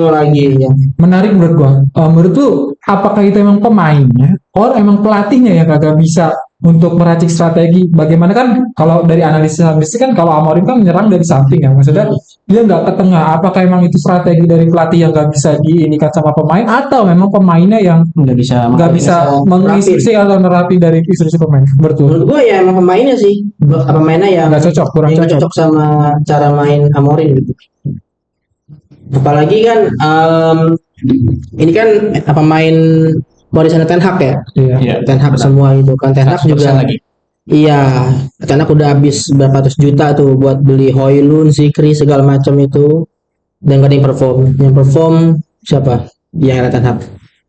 lagi ya. Menarik menurut gua. Menurut tuh apakah itu emang pemainnya, or emang pelatihnya yang kagak bisa untuk meracik strategi? Bagaimana kan kalau dari analisis kan kalau Amorim kan menyerang dari samping ya, maksudnya dia nggak ke tengah. Apakah emang itu strategi dari pelatih yang nggak bisa diinikan sama pemain, atau memang pemainnya yang Nggak bisa menginstruksi atau nerapin dari instruksi pemain? Menurut lu? Menurut gue ya emang pemainnya sih, pemainnya yang Nggak cocok, kurang yang cocok. cocok sama cara main Amorim gitu. Apalagi kan ini kan pemain warisan Ten Hag ya. Iya. Iya. Ten Hag semua itu kan. Ten Hag 100% juga lagi. iya, Ten Hag udah habis berapa ratus juta tuh buat beli Højlund, Zikri segala macam itu, dan gak ada yang perform. Yang perform siapa? Yang era Ten Hag.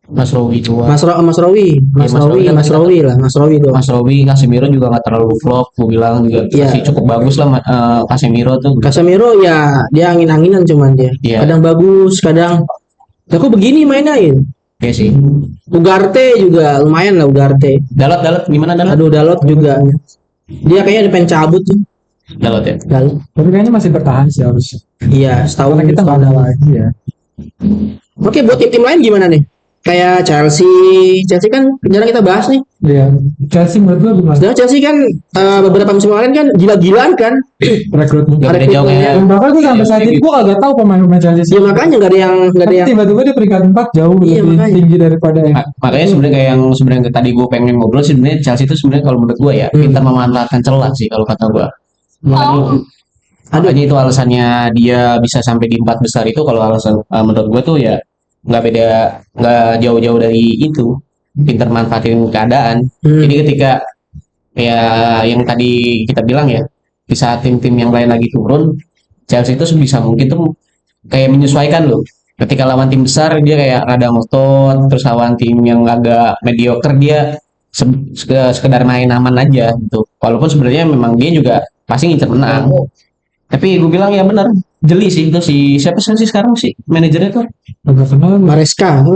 Mas Rowi tua. Mas Rowi doang. Mas Rowi, Casemiro juga nggak terlalu flop. Gue bilang juga Iya. masih cukup bagus lah. Casemiro tuh. Casemiro ya dia angin-anginan cuman dia. Iya. Kadang bagus, kadang ya kok begini mainin. Oke sih. Ugarte juga lumayan lah Ugarte. Dalot gimana Dalot? Aduh Dalot juga. Dia kayaknya udah pengen cabut tuh. Dalot ya. Dalot. Tapi kayaknya masih bertahan sih harusnya. Iya, setahun Karena kita nggak ada lagi ya. Oke, buat tim-tim lain gimana nih? Kayak Chelsea kan jarang kita bahas nih. Iya. Chelsea menurut lu gimana? Sedangkan Chelsea kan beberapa musim kemarin kan gila-gilaan kan. Rekrutmen. Gak beda jauh ya. Dan bahkan gue sampai saat ini gue agak tahu pemain-pemain Chelsea. Ya makanya nggak ada yang Tapi tiba-tiba dia peringkat 4 jauh Iya, lebih makanya. tinggi daripada yang Makanya sebenarnya kayak yang sebenarnya tadi gue pengen ngobrol sih, sebenarnya Chelsea itu sebenarnya kalau menurut gue ya pintar memanfaatkan celah sih kalau kata gue. Makanya itu alasannya dia bisa sampai di 4 besar itu, kalau alasan menurut gue tuh ya nggak jauh-jauh dari itu, pinter manfaatin keadaan. Jadi ketika ya yang tadi kita bilang ya, di saat tim-tim yang lain lagi turun, Chelsea itu sebisa mungkin tuh kayak menyesuaikan loh. Ketika lawan tim besar dia kayak rada ngotot, terus lawan tim yang agak mediocre dia sekedar main aman aja gitu. Walaupun sebenarnya memang dia juga pasti ngincer menang. Tapi gue bilang ya benar, jeli sih itu siapa sih sekarang sih manajernya tuh? Agak kenal. Maresca.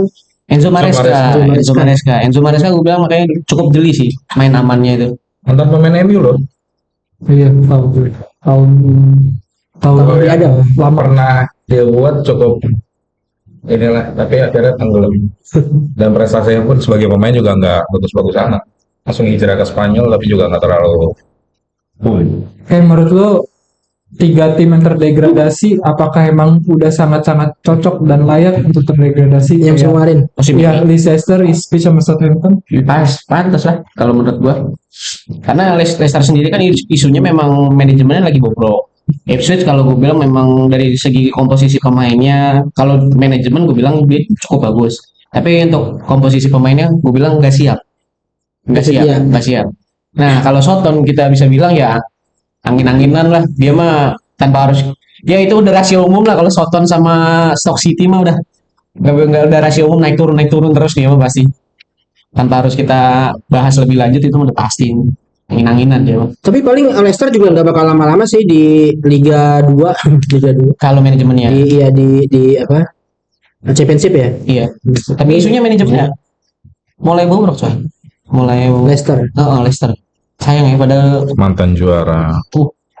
Enzo Maresca gue bilang makanya cukup jeli sih main amannya itu. Mantan pemain MU loh. Iya, tahun Tahun ada Lama pernah dia buat cukup inilah, tapi akhirnya tenggelam. Dan prestasinya pun sebagai pemain juga nggak bagus-bagus amat. Langsung hijrah ke Spanyol tapi juga nggak terlalu. menurut lo 3 tim yang terdegradasi apakah emang udah sangat-sangat cocok dan layak untuk terdegradasi? Yang kemarin. Ya, Leicester, Ipswich sama Southampton. Pantas lah kalau menurut gua. Karena Leicester sendiri kan isunya memang manajemennya lagi bobrok. Ipswich kalau gue bilang memang dari segi komposisi pemainnya, kalau manajemen gue bilang dia cukup bagus. Tapi untuk komposisi pemainnya gue bilang nggak siap. Nah kalau Soton kita bisa bilang ya angin-anginan lah. Dia mah tanpa harus, ya itu udah rasio umum lah. Kalau Soton sama Stoke City mah udah nggak udah rasio umum, naik turun terus dia mah pasti. Tanpa harus kita bahas lebih lanjut itu udah pasti. Angin-anginan dia mah. Tapi paling Leicester juga nggak bakal lama-lama sih di Liga 2. Liga 2. Kalau manajemennya. Di apa? Championship ya? Iya. Tapi isunya manajemennya mulai bobrok coy. Mulai Leicester. Leicester. Sayang ya pada Mantan juara.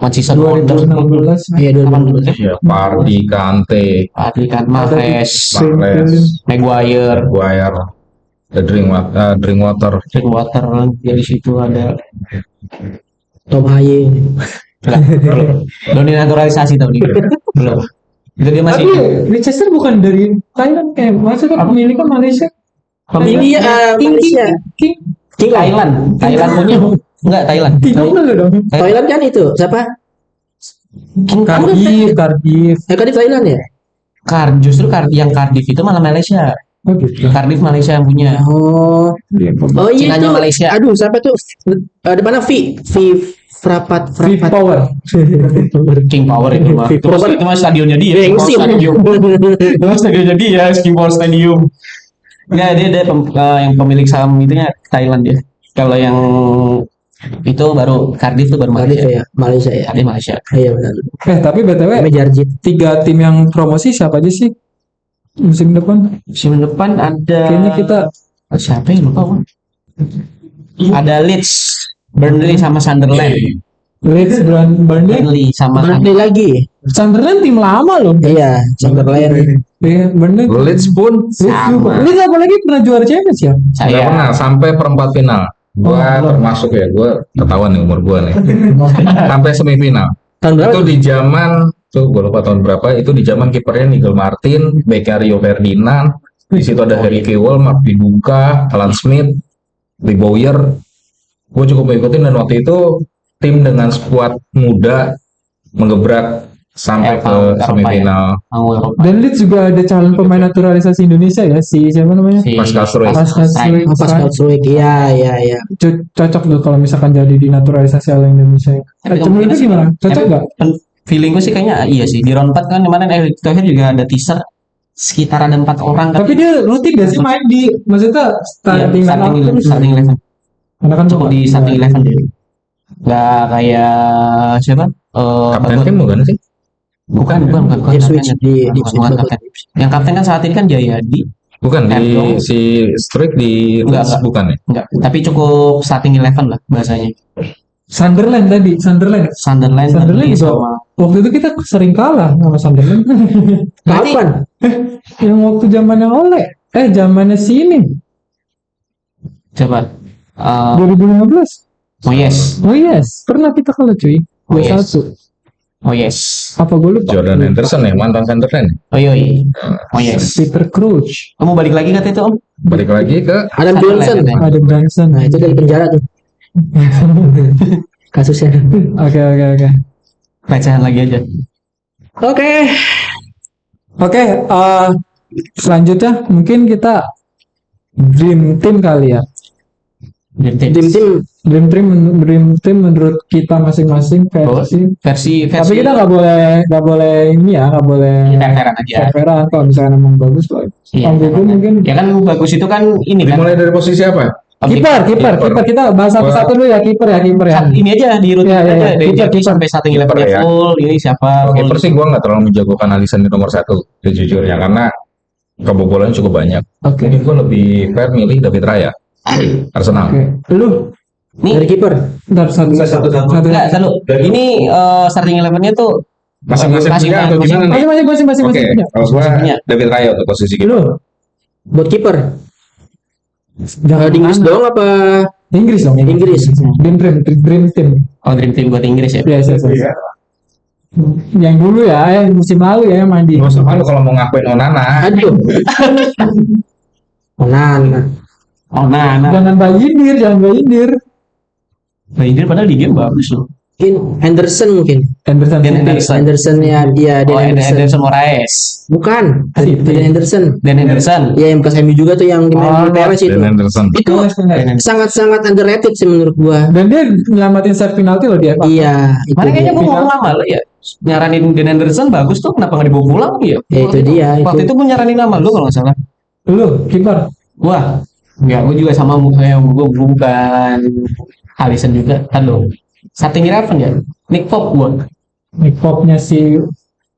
Manchester 2016. Iya 2016. Ya, Party, Kante, Mahrez, Maguire, The Drinkwater. ya di situ ada Tom Haye. belum dinaturalisasi tahun ini. Belum. Itu dia masih Tapi Leicester bukan dari Thailand maksudnya pemiliknya Malaysia. Ini Malaysia. King. Thailand punya enggak Thailand. Thailand kan itu siapa? Cardiff. Cardiff Thailand ya? Justru yang Cardiff itu malah Malaysia. Oh gitu. Cardiff Malaysia yang punya. Oh iya Cinanya itu. Malaysia. Aduh siapa tuh? Depannya Frapat. Power. King Power itu mah. Itu mah stadionnya dia. Gengsi. Itu mah stadionnya dia, King Power Stadium. Ya dia yang pemilik saham itunya Thailand dia. Kalau yang itu baru Cardiff tuh baru Malaysia ya. Cardiff Malaysia. Iya benar. Tapi BTW Jarjit. 3 tim yang promosi siapa aja sih musim depan? Musim depan ada Kayaknya kita siapa yang lupa Bang? Ada Leeds, Burnley sama Sunderland. Leeds, Burnley Burnley lagi. Sunderland tim lama loh. Iya, Sunderland. Iya, Burnley. Leeds pun Leeds apalagi pernah juara Champions ya? nggak Saya pernah sampai perempat final. Gua termasuk ya, gua ketahuan nih umur gua nih. Sampai semifinal. Tahun berapa? Itu di zaman tuh gue lupa tahun berapa. Itu di zaman kipernya Nigel Martin, backnya Rio Ferdinand. Di situ ada Harry Kewell, Mark Viduka, Alan Smith, Lee Bowyer. Gue cukup mengikutin dan waktu itu tim dengan skuad muda mengebrak sampai ke semifinal. Dan Leeds juga ada calon pemain naturalisasi Indonesia ya, si siapa namanya? Pascal Struijk. Pascal Struijk. Iya. Cocok tuh kalau misalkan jadi dinaturalisasi oleh Indonesia. Cuma itu gimana? Cocok nggak? Feeling gue sih kayaknya iya sih. Di round 4 kan kemarin Erick Thohir juga ada teaser sekitar ada 4 orang. Tapi dia rutin gak sih main di maksudnya starting eleven. Karena kan Cukup di starting eleven dia. Gak kayak siapa? Kapten tim bukan sih? Bukan. Ipswich di kapten. Yang kapten kan saat ini kan Jayadi. Bukan di si Struijk di Leeds bukan ya? Enggak, tapi cukup starting 11 lah bahasanya. Sunderland juga sama. Waktu itu kita sering kalah sama Sunderland. Kapan? Yang waktu zamannya Ole. Zamannya sini. Coba. 2015. Oh yes. Pernah kita kalah cuy. 2-1. Oh yes. Apa gue lupa? Jordan Henderson ya, mantan Sunderland. Oh yes. Peter Crouch. Kamu balik lagi kata itu Om? Balik lagi ke Adam Johnson. Nah itu dari penjara tuh. Kasusnya. Oke. Recehan lagi aja. Oke. selanjutnya mungkin kita dream team kali ya. Dream Team. Dream team menurut kita masing-masing versi. Tapi kita nggak boleh ini ya, nggak boleh fair-fairan aja. fair-fairan. Kalau misalnya emang bagus, Iya, Om Gugu mungkin ya kan bagus itu kan ini kan. Dimulai dari posisi apa? kiper kita bahas satu-satu dulu ya, kiper ya. Ini aja di rutin Iya, aja iya. dari Kiper, Jaki sampai starting Kiper eleven ya. full. Ini siapa? Oke, full. persi gue nggak terlalu menjagokan Alisson di nomor 1 sejujurnya karena kebobolan cukup banyak. Oke. Jadi gue lebih fair milih David Raya, Arsenal. Oke. Lu Nih, Dari kiper. Bentar, satu. enggak, selalu. Ini starting eleven-nya tuh Masing-masing punya atau gimana nih? Masing-masing Oke, punya. kalau gue punya. David Raya untuk posisi gitu. Lu Buat kiper. jangan Di Inggris mana. doang apa? Inggris dong. Inggris. Dream team. Oh, Dream Team buat Inggris ya. Biasa. Yang dulu ya, yang musim lalu ya yang main di. Gak usah malu kalau mau ngakuin Onana. Aduh. Onana. Oh, nah. Jangan bayindir. Nah, ini padahal di game bagus loh. Mungkin Henderson mungkin. Henderson. Dan Henderson. Henderson ya dia Oh, Dan Henderson. Henderson Moraes. Bukan. Asik. Dan Henderson. Dan Henderson. Ya yang bekas MU juga tuh yang di Oh, PRS itu. Dan Anderson. Itu sangat-sangat underrated sih menurut gua. Dan dia nyelamatin set penalti loh dia. Iya, itu Mana kayaknya dia. gue ngomong sama lo ya. Nyaranin Dan Henderson bagus tuh, kenapa nggak dibawa pulang ya? Ya, itu dia, Waktu itu. itu gue nyaranin nama lu kalau nggak salah. Lu kiper. Wah, enggak, gue juga sama gue bukan Alisson juga kan lo. Starting eleven ya. Nick Pope gue. Nick Pope-nya si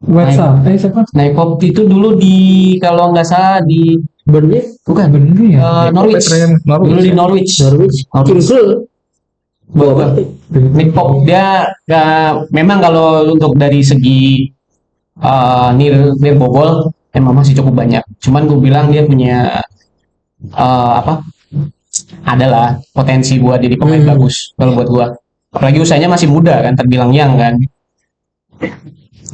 West Ham. Siapa? Nick Pope itu dulu di kalau nggak salah di Burnley, bukan Bener ya. Norwich. Dulu di Norwich. Norwich, Kim Krul. Bawa Nick Pope dia memang kalau untuk dari segi near bobol emang masih cukup banyak. Cuman gue bilang dia punya adalah potensi buat jadi pemain bagus kalau buat gua. Apalagi usianya masih muda kan, terbilang young kan.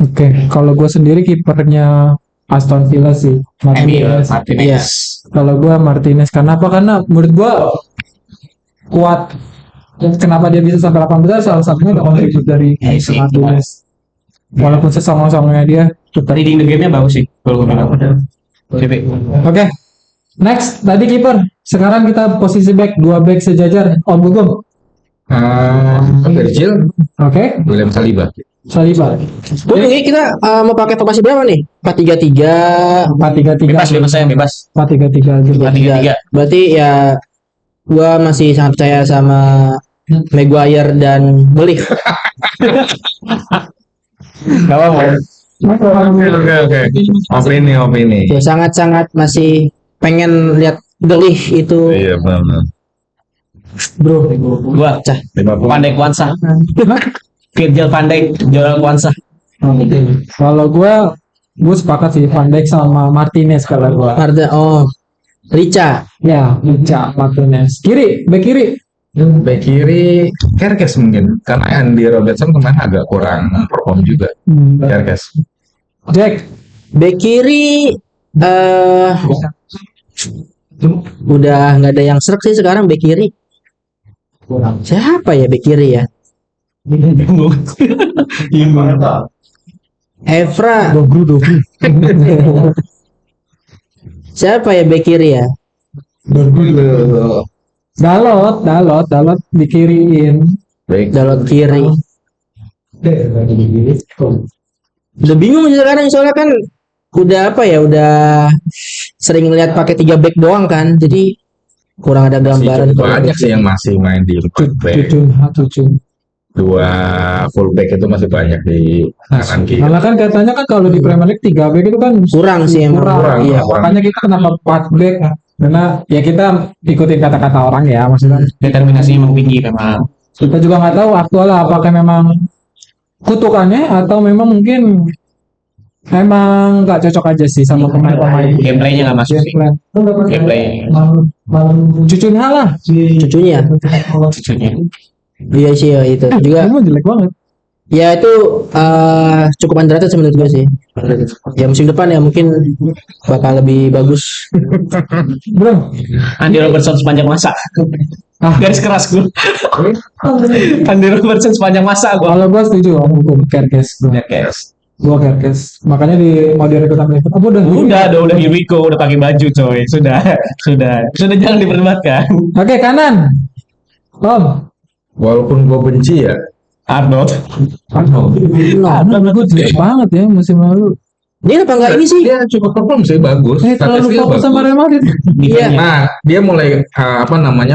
Oke, kalau gue sendiri kipernya Aston Villa sih. Emil Martinez. Martinez. Iya. Kalau gue Martinez, karena apa? Karena menurut gue kuat. Kenapa dia bisa sampai 8 besar? Salah satunya ada kontribut dari Iya sih, Martinez. Walaupun sesongong-songongnya dia tetap. Reading the game-nya bagus sih kalau gua bilang. Oke, next tadi kiper. Sekarang kita posisi back, 2 back sejajar. Om Gugum. Virgil, Oke, William Saliba. Saliba. Oke, kita mau pakai formasi berapa nih? 4-3-3. 4-3-3. Bebas saya bebas. 4-3-3 aja. 4-3-3. Berarti ya gua masih sangat percaya sama Maguire dan Beli. Enggak apa-apa. Oke. Opini. Ya, sangat-sangat masih pengen lihat Beli itu, Iya benar. bro. Gua Cah. 50. Pandai Kwansa. Virgil Pandai jual Kwansa. Kalau gue sepakat sih Van Dijk sama Martinez kalau gue. Rica. Ya, Ica Martinez. Back kiri. Back kiri Kerkes mungkin karena Andy Robertson kemarin agak kurang perform juga. Kerkes. Jack. Bek kiri udah nggak ada yang serak sih sekarang bek kiri. Siapa ya bek kiri ya? Evra. Dobru. Siapa ya bek kiri ya? Dalot dikiriin. Baik. Dalot kiri. Udah bingung sekarang soalnya kan udah udah sering lihat pakai 3 back doang kan, jadi kurang ada gambaran. Banyak sih yang masih main di 4 back. Cucun. 2 full back itu masih banyak di kanan kiri. Malah kan katanya kan kalau di Premier League 3 back itu kan Kurang sih emang. Kurang. Iya. Makanya kita kenapa 4 back? Karena ya kita ikutin kata-kata orang ya, maksudnya Determinasi emang tinggi memang. kita juga nggak tahu aktualnya apakah memang kutukannya atau memang mungkin emang nggak cocok aja sih sama pemain-pemain. Gameplaynya nggak masuk sih. Gameplay Cucunya lah. Cucunya. cucunya. Iya sih ya, itu juga. Emang jelek banget. Ya itu cukup underrated sih menurut gue sih. Ya musim depan ya mungkin bakal lebih bagus. Bro, Andy Robertson sepanjang masa. Garis keras gue. Andy Robertson sepanjang masa gue. kalau gue setuju om hukum Kerkes. Yes. Gua Kerkes. Makanya mau direkrut Amerika. Apa Udah here we go, udah pakai baju coy. Sudah jangan diperdebatkan. Oke, kanan. Om. Walaupun gue benci ya, Arnold. Gue jelek banget ya musim lalu. Dia apa enggak ini sih? dia cukup perform sih, bagus. Terlalu Statistiknya fokus sama bagus. Real Madrid. Iya. Nah, dia mulai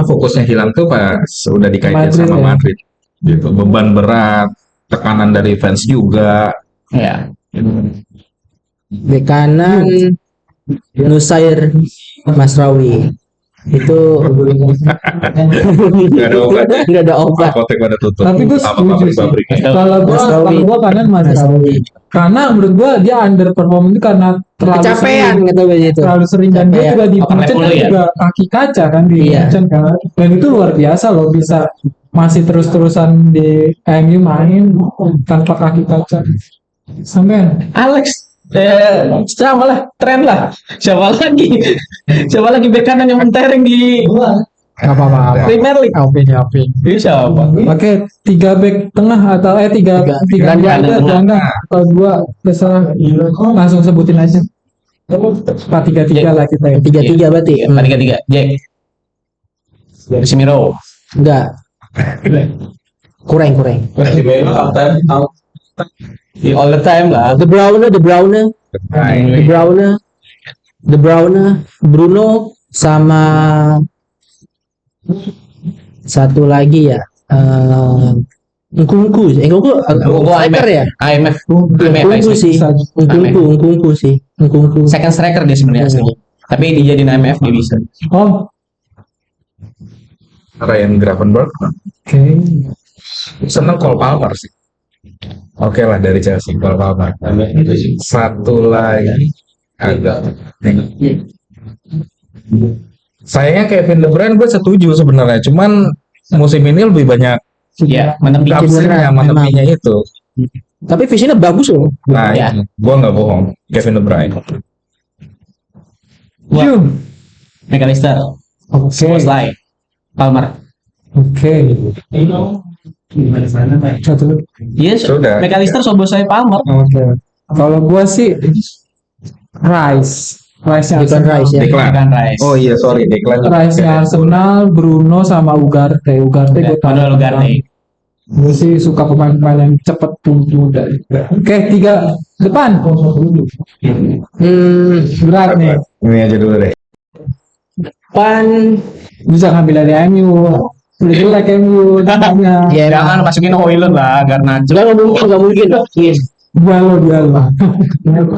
fokusnya hilang tuh pas udah dikaitin Madrid, sama ya. Madrid. Gitu, beban berat, tekanan dari fans juga. Ya. Bek kanan Nusair Masrawi. Itu Gak ada obat. nggak ada obat. Apotek pada tutup. Tapi gue Apa setuju sih. pabrik-pabriknya. Kalau gua kanan Masrawi. Karena menurut gua dia underperform itu karena terlalu Kecapean sering, kata gue itu. terlalu sering dan dia Kecapean. juga di Overlap Munchen mulu kan ya? juga kaki kaca kan di Iya. Munchen kan. Dan itu luar biasa loh bisa masih terus-terusan di MU main tanpa kaki kaca. Sampai Alex sama lah, tren lah. Siapa lagi bek kanan yang mentereng di apa-apa. Premier League? Alvin. Ini siapa? Oke, 3 back tengah atau tiga gelandang. gelandang atau 2 terserah. Langsung sebutin aja. 4-3-3 lah kita ya. 3-3 berarti. 4-3-3. Jack. Casemiro. Enggak. Kurang. All the time lah. The Bruyne, Bruno sama satu lagi ya. Nkunku striker ya. IMF. Nkunku sih. Nkunku. Second striker dia sebenarnya aslinya. Tapi dijadiin IMF dia bisa. Om. Ryan Gravenberch. Oke. Seneng Cole Palmer sih. Oke lah, dari Chelsea, Cole Palmer. Satu lagi agak. Sayangnya Kevin De Bruyne gue setuju sebenarnya, cuman musim ini lebih banyak Iya, menepi. tafsirnya sama memang. tepinya itu. Tapi visinya bagus loh. Nah, Ya. gue nggak bohong, Kevin De Bruyne. Jum. McAllister. Oke. Szoboszlai. Palmer. Oke. Satu. Iya, Sudah. McAllister, Szoboszlai, Palmer. Oke. Kalau gua sih Rice. Rice-nya Bukan Arsenal. Rice ya. Declan. Bukan Rice. Oh iya, sorry, Declan. Rice-nya Arsenal, Bruno sama Ugarte. Ugarte gue tahu. Manuel Ugarte. Gue sih suka pemain-pemain yang cepet muda. Oke, 3 depan. Berat nih. Ini aja dulu deh. Pan Bisa ngambil dari MU. Udah jelek MU. Namanya. ya Jangan masukin Højlund lah, Garnacho. enggak mungkin. Diallo.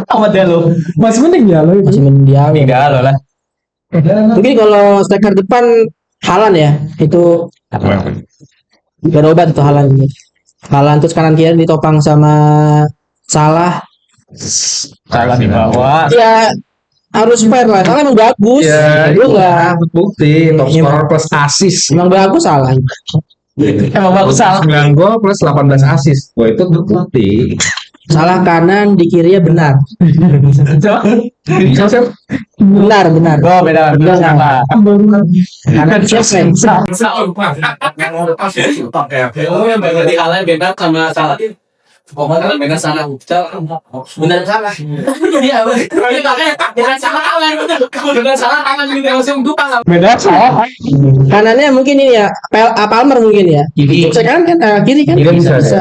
Amat ya lo. Masih mending Diallo itu. Masih mendiam. Enggak lo lah. Mungkin kalau striker depan Haaland ya. Itu gak ada obat itu Haaland. Haaland terus kanan kiri ditopang sama Salah. Salah di bawah. Ya harus fair lah. Salah emang bagus. Ya, Lu enggak bukti top scorer plus assist. emang bagus Salah. Emang bagus salah. 9 gol plus 18 assist. Wah, itu bukti. Salah kanan di kirinya benar. Benar. Oh beda. Benar. Salah. Kanan siapa? Oh, yang berarti halnya beda sama salah. Pokoknya beda salah. Benar salah. Jadi apa? Ini makanya dengan salah kalah betul. Dengan salah tangan gitu langsung dupang. Beda salah. Kanannya mungkin ini ya. Palmer mungkin ya. Kiri. Sekarang kan kiri kan Kiri bisa.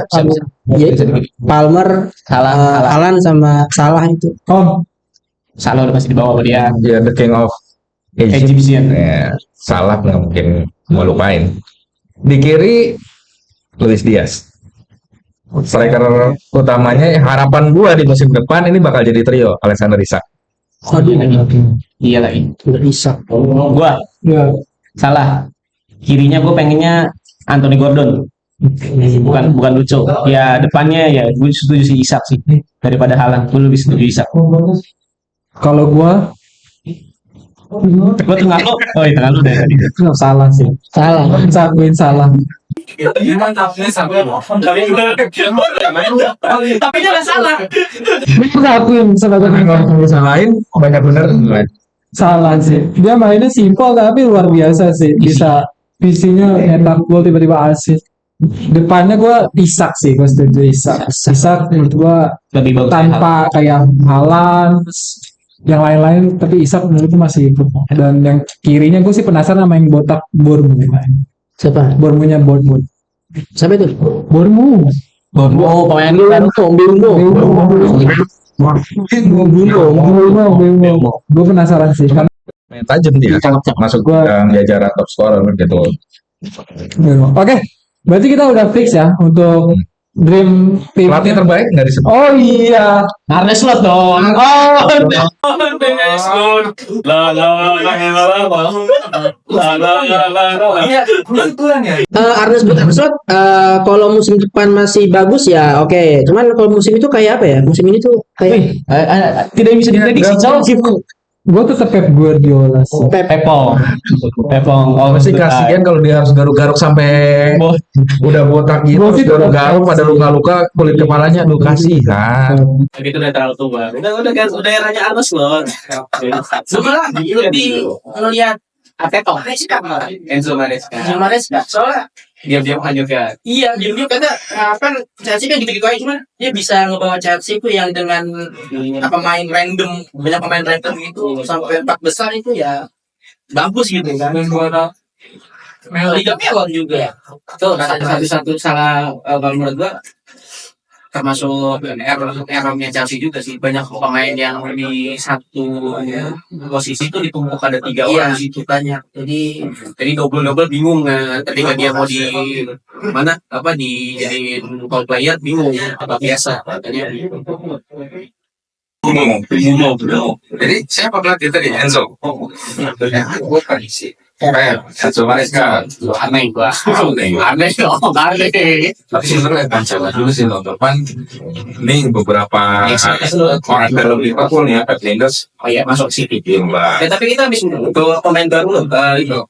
Jadi Palmer, Salah. Haaland sama Salah itu. Om. Salah udah pasti di bawah dia. Ya, the king of Egypt. Egyptian. Ya, salah nggak mungkin mau lupain. Di kiri Luis Diaz. Striker utamanya harapan gua di musim depan ini bakal jadi trio Alexander Isak. Aduh, Iya lagi. udah Isak. Gua Ya. salah. Kirinya gue pengennya Anthony Gordon. Bukan Lucho. Ya depannya ya gue setuju si Isak sih daripada Haaland. Gue lebih setuju Isak. Kalau gua Gue tengah lo. Oh iya tengah lo dari tadi. salah sih. Salah. Sakuin salah. Gimana tapi sampai tapi dia nggak salah. Sakuin sebagai Kalau salahin banyak bener. salah sih. Dia mainnya simpel tapi luar biasa sih. Bisa visinya nyetak gol tiba-tiba assist. depannya gue Isak sih, gue setuju Isak. Isak menurut gue Lebih bagus tanpa kayak Haaland, yang lain-lain, tapi Isak menurut gue masih ikut. Dan yang kirinya gue sih penasaran sama yang botak Bormu. Siapa? Bormunya Bournemouth. Siapa itu? Bormu. Oh, pemain baru. Gue penasaran sih kan. Main tajam dia. Masuk jajaran top scorer gitu. Oke, berarti kita udah fix ya untuk dream team. Pelatih terbaik nggak disebut. Oh iya, Arne Slot dong. Arnes Slot kalau musim depan masih bagus ya oke. Cuman kalau musim itu kayak apa ya? Musim ini tuh kayak Tidak bisa diprediksi. gue tetap Pep Guardiola sih. Pepong. Oh, Pasti kasihan kalau dia harus garuk-garuk sampai udah botak gitu, terus garuk-garuk pada luka-luka kulit kepalanya, aduh kasihan. Itu udah terlalu tua. Udah eranya Arnes loh. Sebenarnya lebih ngelihat Arteta, Enzo Maresca. Soalnya diam-diam hancurkan. Iya, diam-diam karena kan Chelsea kan gitu-gitu aja cuman dia bisa ngebawa Chelsea itu yang dengan pemain random, banyak pemain random itu sampai 4 besar itu ya bagus gitu kan. Dan buat Liga mewah juga. Tuh satu salah kalau menurut gua termasuk errornya Chelsea juga sih, banyak pemain yang di satu posisi itu ditumpuk ada 3 orang di situ banyak, jadi double bingung ketika dia mau di mana dijadiin call player bingung apa biasa katanya. Jadi siapa pelatih tadi? Enzo. Gue prediksi. Enzo Maresca. Aneh gua. Aneh. Tapi sebenarnya ancaman dulu sih tahun depan. Ini beberapa orang dalam Liverpool nih, Pep Linders. Oh iya, masuk City. Gila. Ya, tapi kita habis bawa pemain baru loh.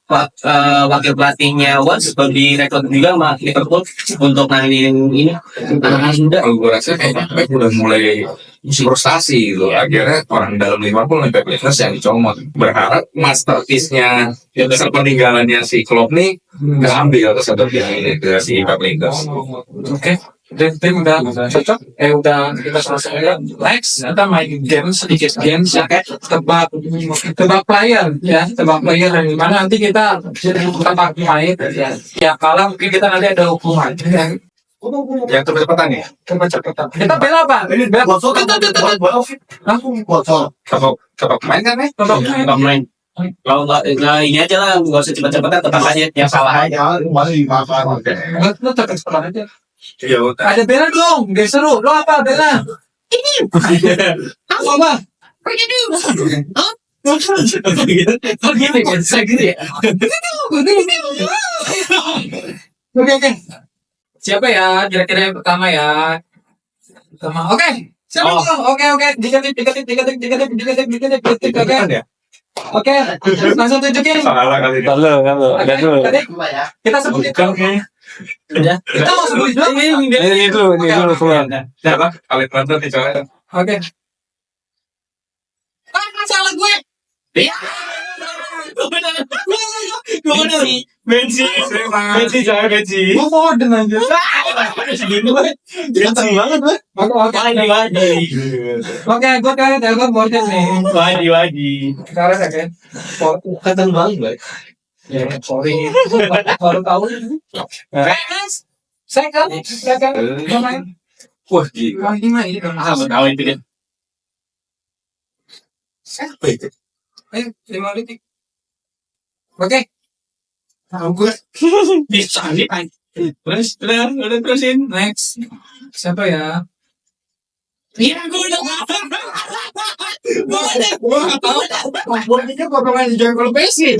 Wakil pelatihnya Watts direkrut juga sama Liverpool untuk nanganin ini. Anak-anak muda. Kalau gue rasa kayaknya Pep udah mulai frustasi gitu. Akhirnya orang dalam Liverpool nih Pep Linders yang dicomot. Berharap masterpiece-nya peninggalannya si Klopp nih keambil kesedotan ini ke si Pep Linders. Oke. Dan tim udah cocok, udah kita selesai. Next, kita main sedikit games ya, kayak tebak player ya, tebak player yang mana nanti kita tebak main ya kalah mungkin kita nanti ada hukuman. Yang cepat-cepatan ya? Cepat-cepatan. Kita bela apa? Bela botol. Tebak main kan nih? Tebak main. Kalau nggak ini aja lah, nggak usah cepat-cepatan, tebak aja yang salah aja. Lo cepat-cepat aja. Iya, udah. Ada bela dong, biar seru. Lo apa bela? Ini. Apa? Begini. Hah? Begini kan, saya gitu ya. Oke. Siapa ya? Kira-kira yang pertama ya. Pertama. Oke. Siapa? Oke. Tiga tip. Oke. Langsung tunjukin. Salah kali ini. Kita sebutkan. Ya. Kita mau sebut dulu. Ini dulu keluar. Siapa? Kali nonton nih coba. Oke. Salah gue. Iya. Gue bener. Benci. Gue modern aja. Segini banget. Ganteng banget gue. Oke, gue kayak telepon modern nih. Wadi. Sekarang ya kan. Ganteng banget gue. Ya, sorry. Baru tahu. Saya kan. Wah, gila. Ini kan. Tahu itu dia. Siapa itu? Ayo, 5 detik. Oke. Tahu gue. Bisa nih. Udah terusin. Next. Siapa ya? Iya, gue udah tahu. Gue pikir gue pemain di Joy Kolopesi.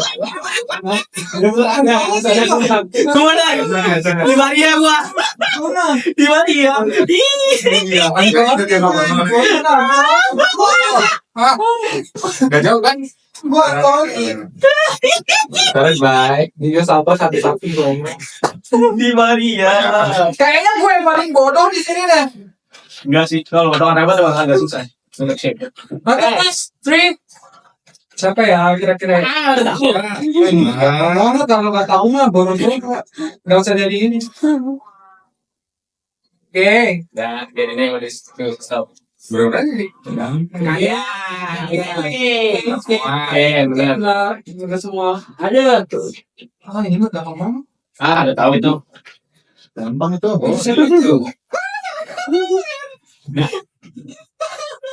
Gue udah. Di Maria gue. Di Maria. Gak jauh kan? Gue terus baik. Dia sabar sapi di Maria. Kayaknya gue yang paling bodoh di sini deh. Enggak sih, kalau bodoh hebat emang agak susah. Oke, Mas. 3, Siapa ya kira-kira? Udah tahu. Kalau nggak tahu mah boros nggak usah jadi ini. Oke. Nah, jadinya udah stop. Berapa nih? Ya, benar. Udah semua. Ada. Ini mah gampang banget. Ada tahu itu. Gampang itu. Oh, siapa itu?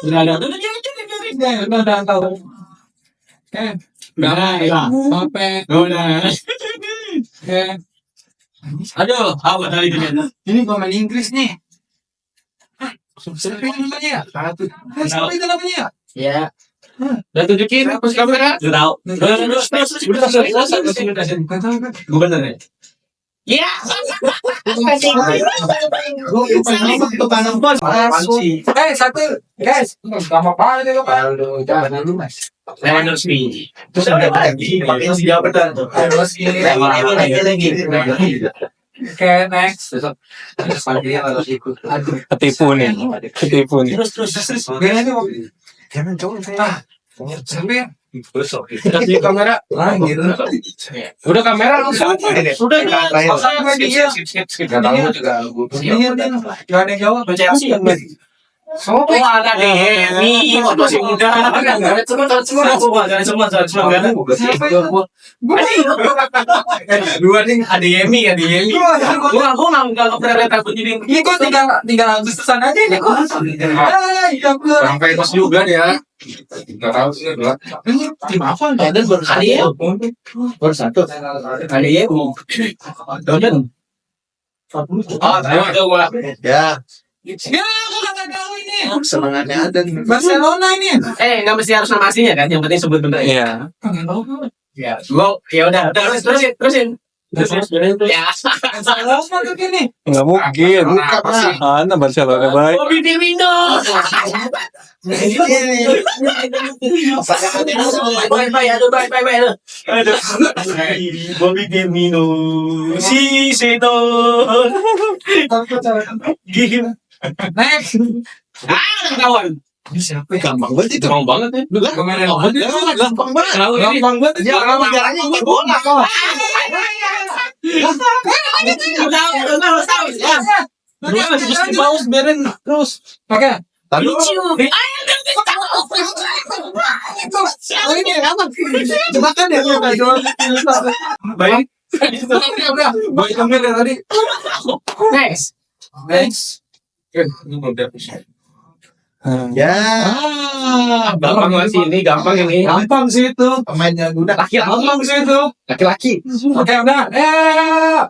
Udah ada. Udah tahu. Udah. Sampai. Udah. Aduh, apa tadi ini? Ini pemain Inggris nih. Siapa itu namanya? Siapa itu namanya? Ya. Udah tunjukin kamera. Udah tahu. Gue bener ya. Ya. Satu, guys. Gampang banget itu kan. Jangan dulu mas. Lewandowski. Terus ada lagi. Pakai si jawab betul tuh. Lewandowski. Oke, next. Ketipu nih. Terus. Gini nih, Jangan cowok saya. Sampai Kasih kamera. Udah kamera lu. Udah. Skip. Gak tahu juga. gak ada yang jawab. Chelsea. Oh, ada Demi, masih muda. Semua. Dua nih, ada Yemi. Gua nggak pernah takut jadi. Ini kok tinggal Agustusan aja ini kok. sampai pas juga dia. Gak tahu sih dua. Ini tim apa? Ada baru sekali ya. Baru satu. Ada Yemi. Doden. Ada gua. Ya. Ya, aku nggak tahu ini. Semangatnya ada nih. Barcelona ini. Nggak mesti harus nama aslinya kan, yang penting sebut bener. Iya. Nggak tahu. Ya, gua ya udah, terusin. Ya. Barcelona tuh gini. Nggak mungkin. Apa sih? Mana Barcelona baik. Bobby Firmino. Bye. Bobby Firmino. Si Seton. Gim. Next. Kawan. Siapa? Gampang banget itu. Gampang banget ya. Gampang banget. Gampang banget. Ya, caranya ini bola kawan. Terus berin terus. Oke. Tadi Ini apa? jebakan ya. Baik. Baik kamera tadi. Next. Ini belum dapet. Ya. Gampang banget sih ini, gampang ini. Gampang sih itu. Pemainnya udah. Gampang sih itu. Laki-laki. Oke, udah.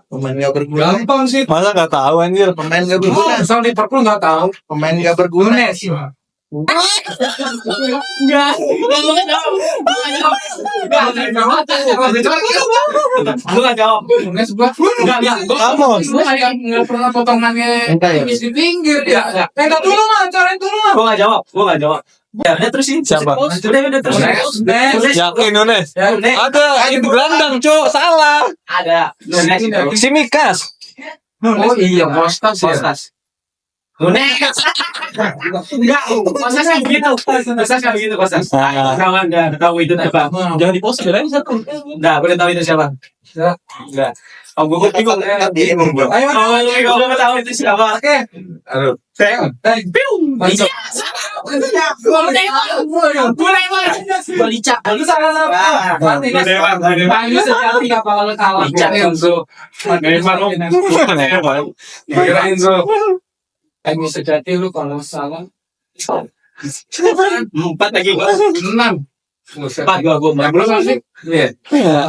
Pemain gak berguna. Gampang sih. Masa nggak tahu anjir. Pemain gak berguna. Soal Liverpool nggak tahu. Pemain gak berguna. Nunes. Enggak. Gue gak jawab. Nunes gua. Enggak. Vamos. Gua nggak pernah potongannya Enggak ya? di pinggir ya. Enggak dulu mah, carain dulu mah. Gue gak jawab. Ya udah terusin. Siapa? Udah terusin. Nunes. Yakin Nunes. Ya, Nunes. Ada itu gelandang, Cok. Salah. Ada. Nunes. Simikas. Oh iya, Kostas ya. Nunes. Enggak. Kostas nggak begitu. Kostas. Kawan nggak tahu itu apa. Jangan di-post belain satu. Enggak, gue udah tahu itu siapa. Enggak. Oh, gue bingung. Ayo. Gue udah tahu itu siapa. Oke. Aduh. Masuk. Balica. Lu salah apa? Panggil sejati nggak bakal kalah. Enzo. Kira Enzo. Panggil sejati lu kalau salah. 4 lagi gua. 6. 4 gua. Belum masih. Iya.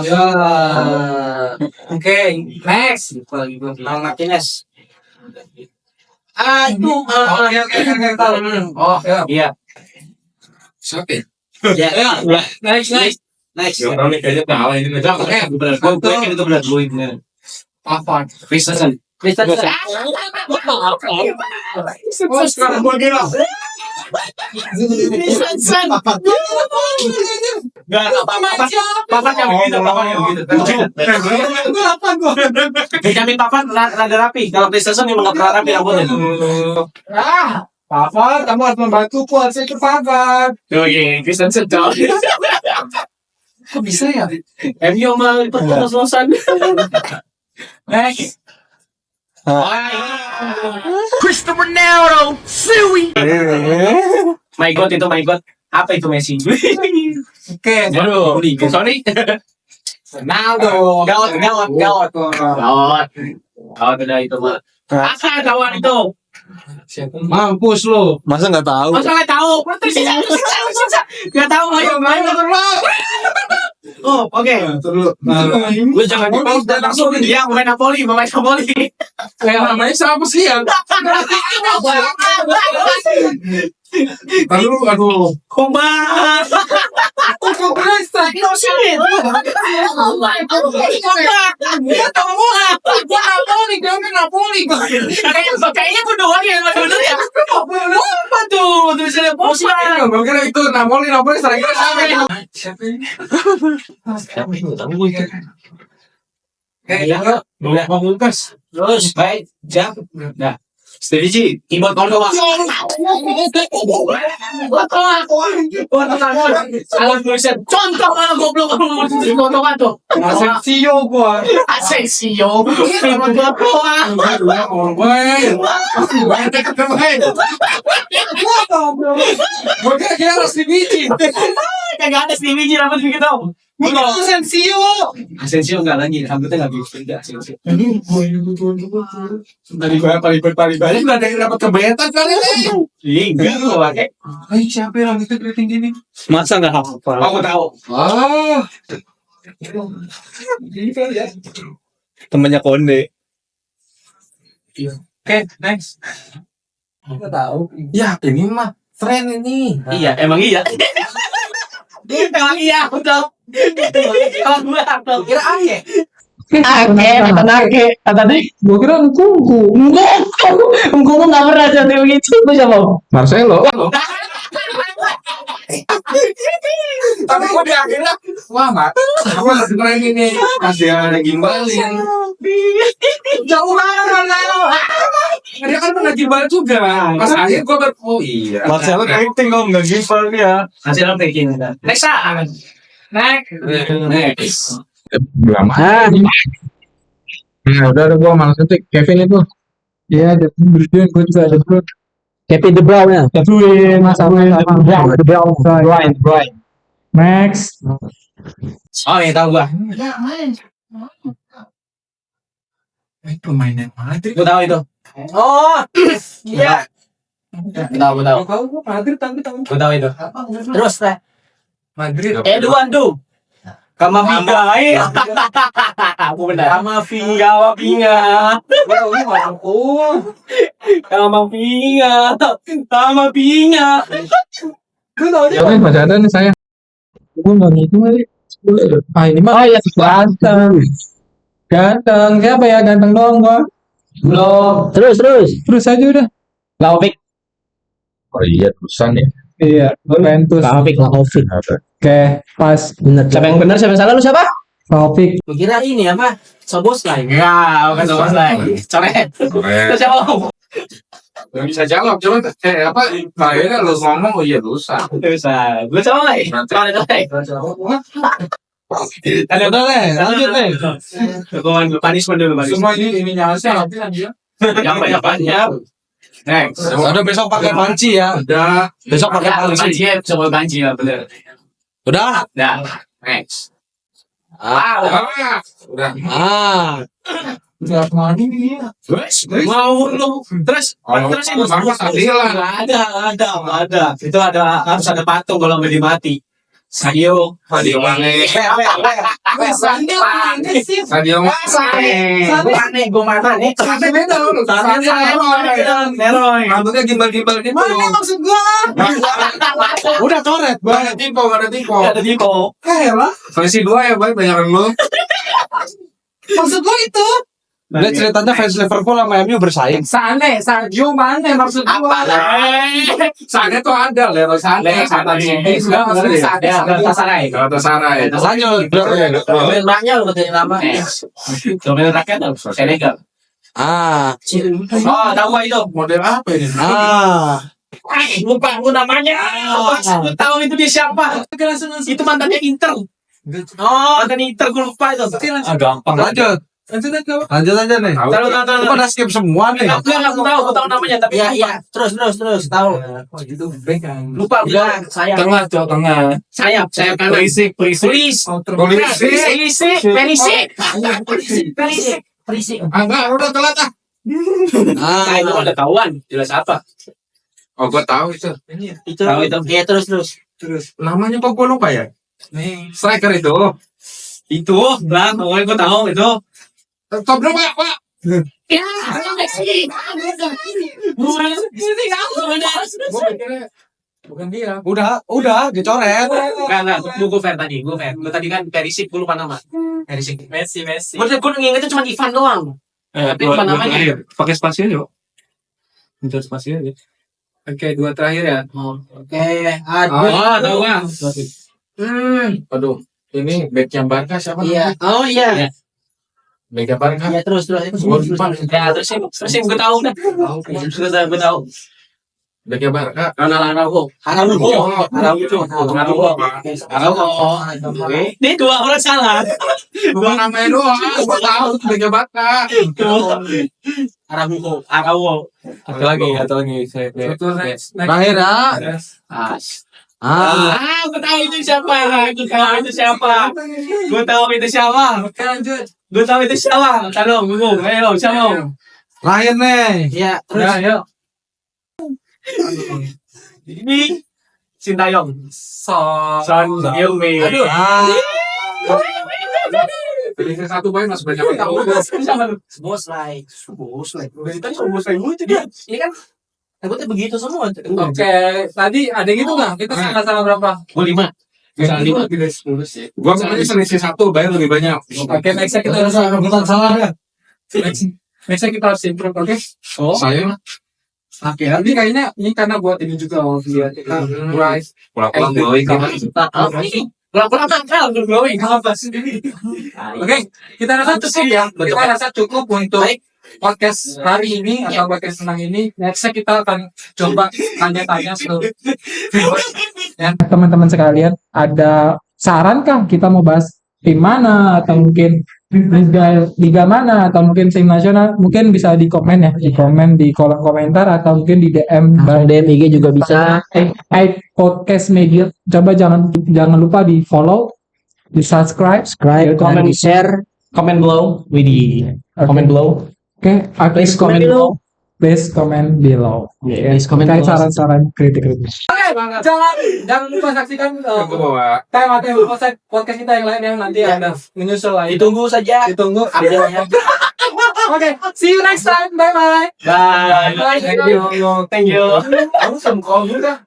Ya. Oke, next. Martinez. Itu. Oke, tahu. Oh, ya. Iya. Siapa ya? Ya. Next. Next. Gak tau nih kayaknya kalah ini. Oke, benar. Gue benar gue benar. Apa? Christensen. Oh, sekarang gua gila. Christensen. Enggak apa-apa. Papan yang begitu. Benjamin Papan rada rapi. Kalau Christensen memang nggak pernah rapi rambutnya. Papa, kamu harus membantuku, harus ikut Papa. Oke, Christensen jauh. Kok bisa ya? MU sama Liverpool los-losan. Next. Cristiano Ronaldo, Sui. My God itu my God. Apa itu Messi? Oke. Waduh, sorry. Ronaldo. Gawat. Kawat udah itu mah. Apa kawan itu? Mampus lu. Masa nggak tahu? Masa nggak tahu? Nggak tahu ayo. Oh, oke. Lu jangan dipaus dan langsung Dia pemain Napoli. namanya siapa sih yang? Aduh. Komba. Kayaknya gue doang yang nggak bener ya. Apa tuh? Tulisannya Pogba. Gue kira itu Napoli striker siapa ini? Udah pamungkas. Terus baik jam. Nah, Stevie G, keyboard Cordova. Salah tulisan. Contoh mana goblok kamu tulis Cordova tuh. Asensio gua. Asensio. Keyboard Cordova. Gue kira harus dibiji. Kagak ada Stevie G rambut begitu. Asensio enggak lagi, rambutnya enggak begitu. Asensio. Tadi gue paling banyak nggak ada yang dapat kebetan kali ini. Enggak gua pakai. Ay, siapa yang rambutnya keriting gini? Masa enggak hafal? Aku tahu. Ah, Temannya Konde. oke, next. Aku tahu. Ya, ini mah friend ini. Iya, emang iya. Emang iya, betul. Kalau gue tahu. Kira Aye. Kata deh. Gua kira Nkunku. Gue nggak pernah jadi begitu. Itu siapa? Marcelo. Tapi kok di akhirnya, wah mat, aku harus keren ini. Masih ada gimbalin. Jauh banget. Dia kan pernah gimbal juga. Pas akhir gue oh iya. Marcelo acting kok nggak gimbal dia. Masih orang taking. Next ah. Next. Belum. Ya udah gua malas nanti Kevin itu. Iya, De Bruyne gua juga ada bro. Kevin De Bruyne. De Bruyne sama Bruyne. Max. Oh, ya tahu gua. Pemainnya Madrid. Gua tahu itu. Oh, iya. Gua tahu. Kau Madrid tapi tahu. Gua tahu itu. Terus teh. Madrid. Eduardo. Kamavinga. Aku benar. Kamavinga. Ya kan masih ada nih saya. Gua nggak ngitung kali. Ah ini mah. Oh ya, ganteng. Ganteng. Siapa ya ganteng doang gua. Belum. Terus. Terus aja udah. Laufik. Oh iya terusan ya. Iya, Juventus. Laufik. Oke, pas. Bener. Siapa yang benar, siapa yang salah, lu siapa? Taufik. Lu kira ini apa? Soboslai. Enggak, bukan Soboslai. Coret. Itu siapa? Gak bisa jawab, coba apa? Kayaknya lu ngomong, oh iya dosa. Bisa. Gue coba. Ada lanjut nih. Hukuman punishment dulu, Semua ini nyasar, tapi dia. Yang banyak. Next. Udah besok pakai panci ya. Udah. Besok pakai panci. Coba banci ya, bener. Udah. Nah, next. Udah. Udah kemana ini ya? Mau lu terus Terus sama Adilan. Nggak ada. Itu harus ada patung kalau nggak mati. Sadio Mane. Sadio Mane. Sadio Mane, gue mana nih? Leroy. Rambutnya gimbal-gimbal gitu. Mana maksud gua? Udah coret, banget tipe, gak ada tipe. Elah. Versi 2 ya, Bay, banyak lu. Maksud gua itu. Udah ceritanya fans Liverpool sama MU bersaing. Sadio Mane maksud gua. Sane tuh ada, Leroy Sané. Galatasaray. Lanjut. Banyak lu katanya nama. Domain rakyat Senegal. Oh, tahu gak itu? Model apa ini? Lupa aku namanya. Aku tahu itu dia siapa. Itu mantannya Inter. Oh, tadi terlupa itu. gampang. Lanjut aja nih. Tahu. Lu pada skip semua nih. Aku tahu namanya tapi Iya, terus tahu. lupa udah sayap. Tengah, Cok, tengah. Sayap kanan. Perisik. Perisik. Enggak, udah telat ah. Nah, itu udah tahuan. Jelas apa? Oh, gua tahu itu. Itu. Tahu itu. Iya, terus. Namanya kok gua lupa ya? Striker itu. Itu lah, pokoknya gue tahu itu. Top dulu, Pak. Ya, Bukan dia. Udah dicoret. Enggak, gue fair tadi, gue tadi kan Perisik, gue lupa nama. Perisik. Messi. Gue ngingetnya cuma Ivan doang. Tapi lupa namanya. Pakai spasi aja, Pak. Minta spasi aja. Oke, 2 terakhir ya. Oke, Oh, tahu bang. Aduh, ini back-nya Barca siapa? Iya. namanya? Oh iya. Back-nya Barca. Iya, terus. Gua lupa. Ya, terus gue tahu dah. Gue tahu. Back-nya Barca. Araujo. Ini 2 orang salah. Bukan namanya doang. Gua tahu itu back-nya Barca. Araujo. Satu lagi. Terakhir ya. Gue tahu itu siapa. Tolong, ayo, siapa? Terakhir nih. Iya, terus. Ayo. Ini Sintayong. Son Heung-min. Aduh. Pilih satu poin Mas banyak tahu. Boslai. Dari tadi sama saya itu dia. Iya kan? Takutnya begitu semua. Oke, tadi ada gitu nggak? Kita sama-sama berapa? Gue 5. Bisa 5 tidak 10 sih. Gua kemarin selisih 1 bayar lebih banyak. Oke, nextnya kita harus Rebutan salah ya. nextnya kita harus improve. Oke. Oh, Saya Oke, nanti kayaknya ini karena buat ini juga mau dia kita price. pulang-pulang glowing kan. Pulang-pulang nakal gue glowing. Apa sih? Oke, kita rasa cukup ya. Kita rasa cukup untuk podcast hari ini atau podcast tentang ini. Nextnya kita akan coba tanya-tanya ke viewers. Ya, teman-teman sekalian, ada saran kah kita mau bahas tim mana atau mungkin liga mana atau mungkin tim nasional? Mungkin bisa di komen ya, di komen di kolom komentar atau mungkin di DM DM IG juga bisa. podcast media. Coba jangan lupa di follow, di subscribe, Comment, share. Comment below. Comment below. Oke, Please comment below. Please comment below. Please comment Terkait below. saran-saran kritik. Jangan lupa saksikan tema podcast kita yang lain yang nanti ada menyusul lagi. Ditunggu saja. Ditunggu. Update-nya. Oke, see you next time. Bye bye. Bye. Thank you. Thank you. Kamu semua juga.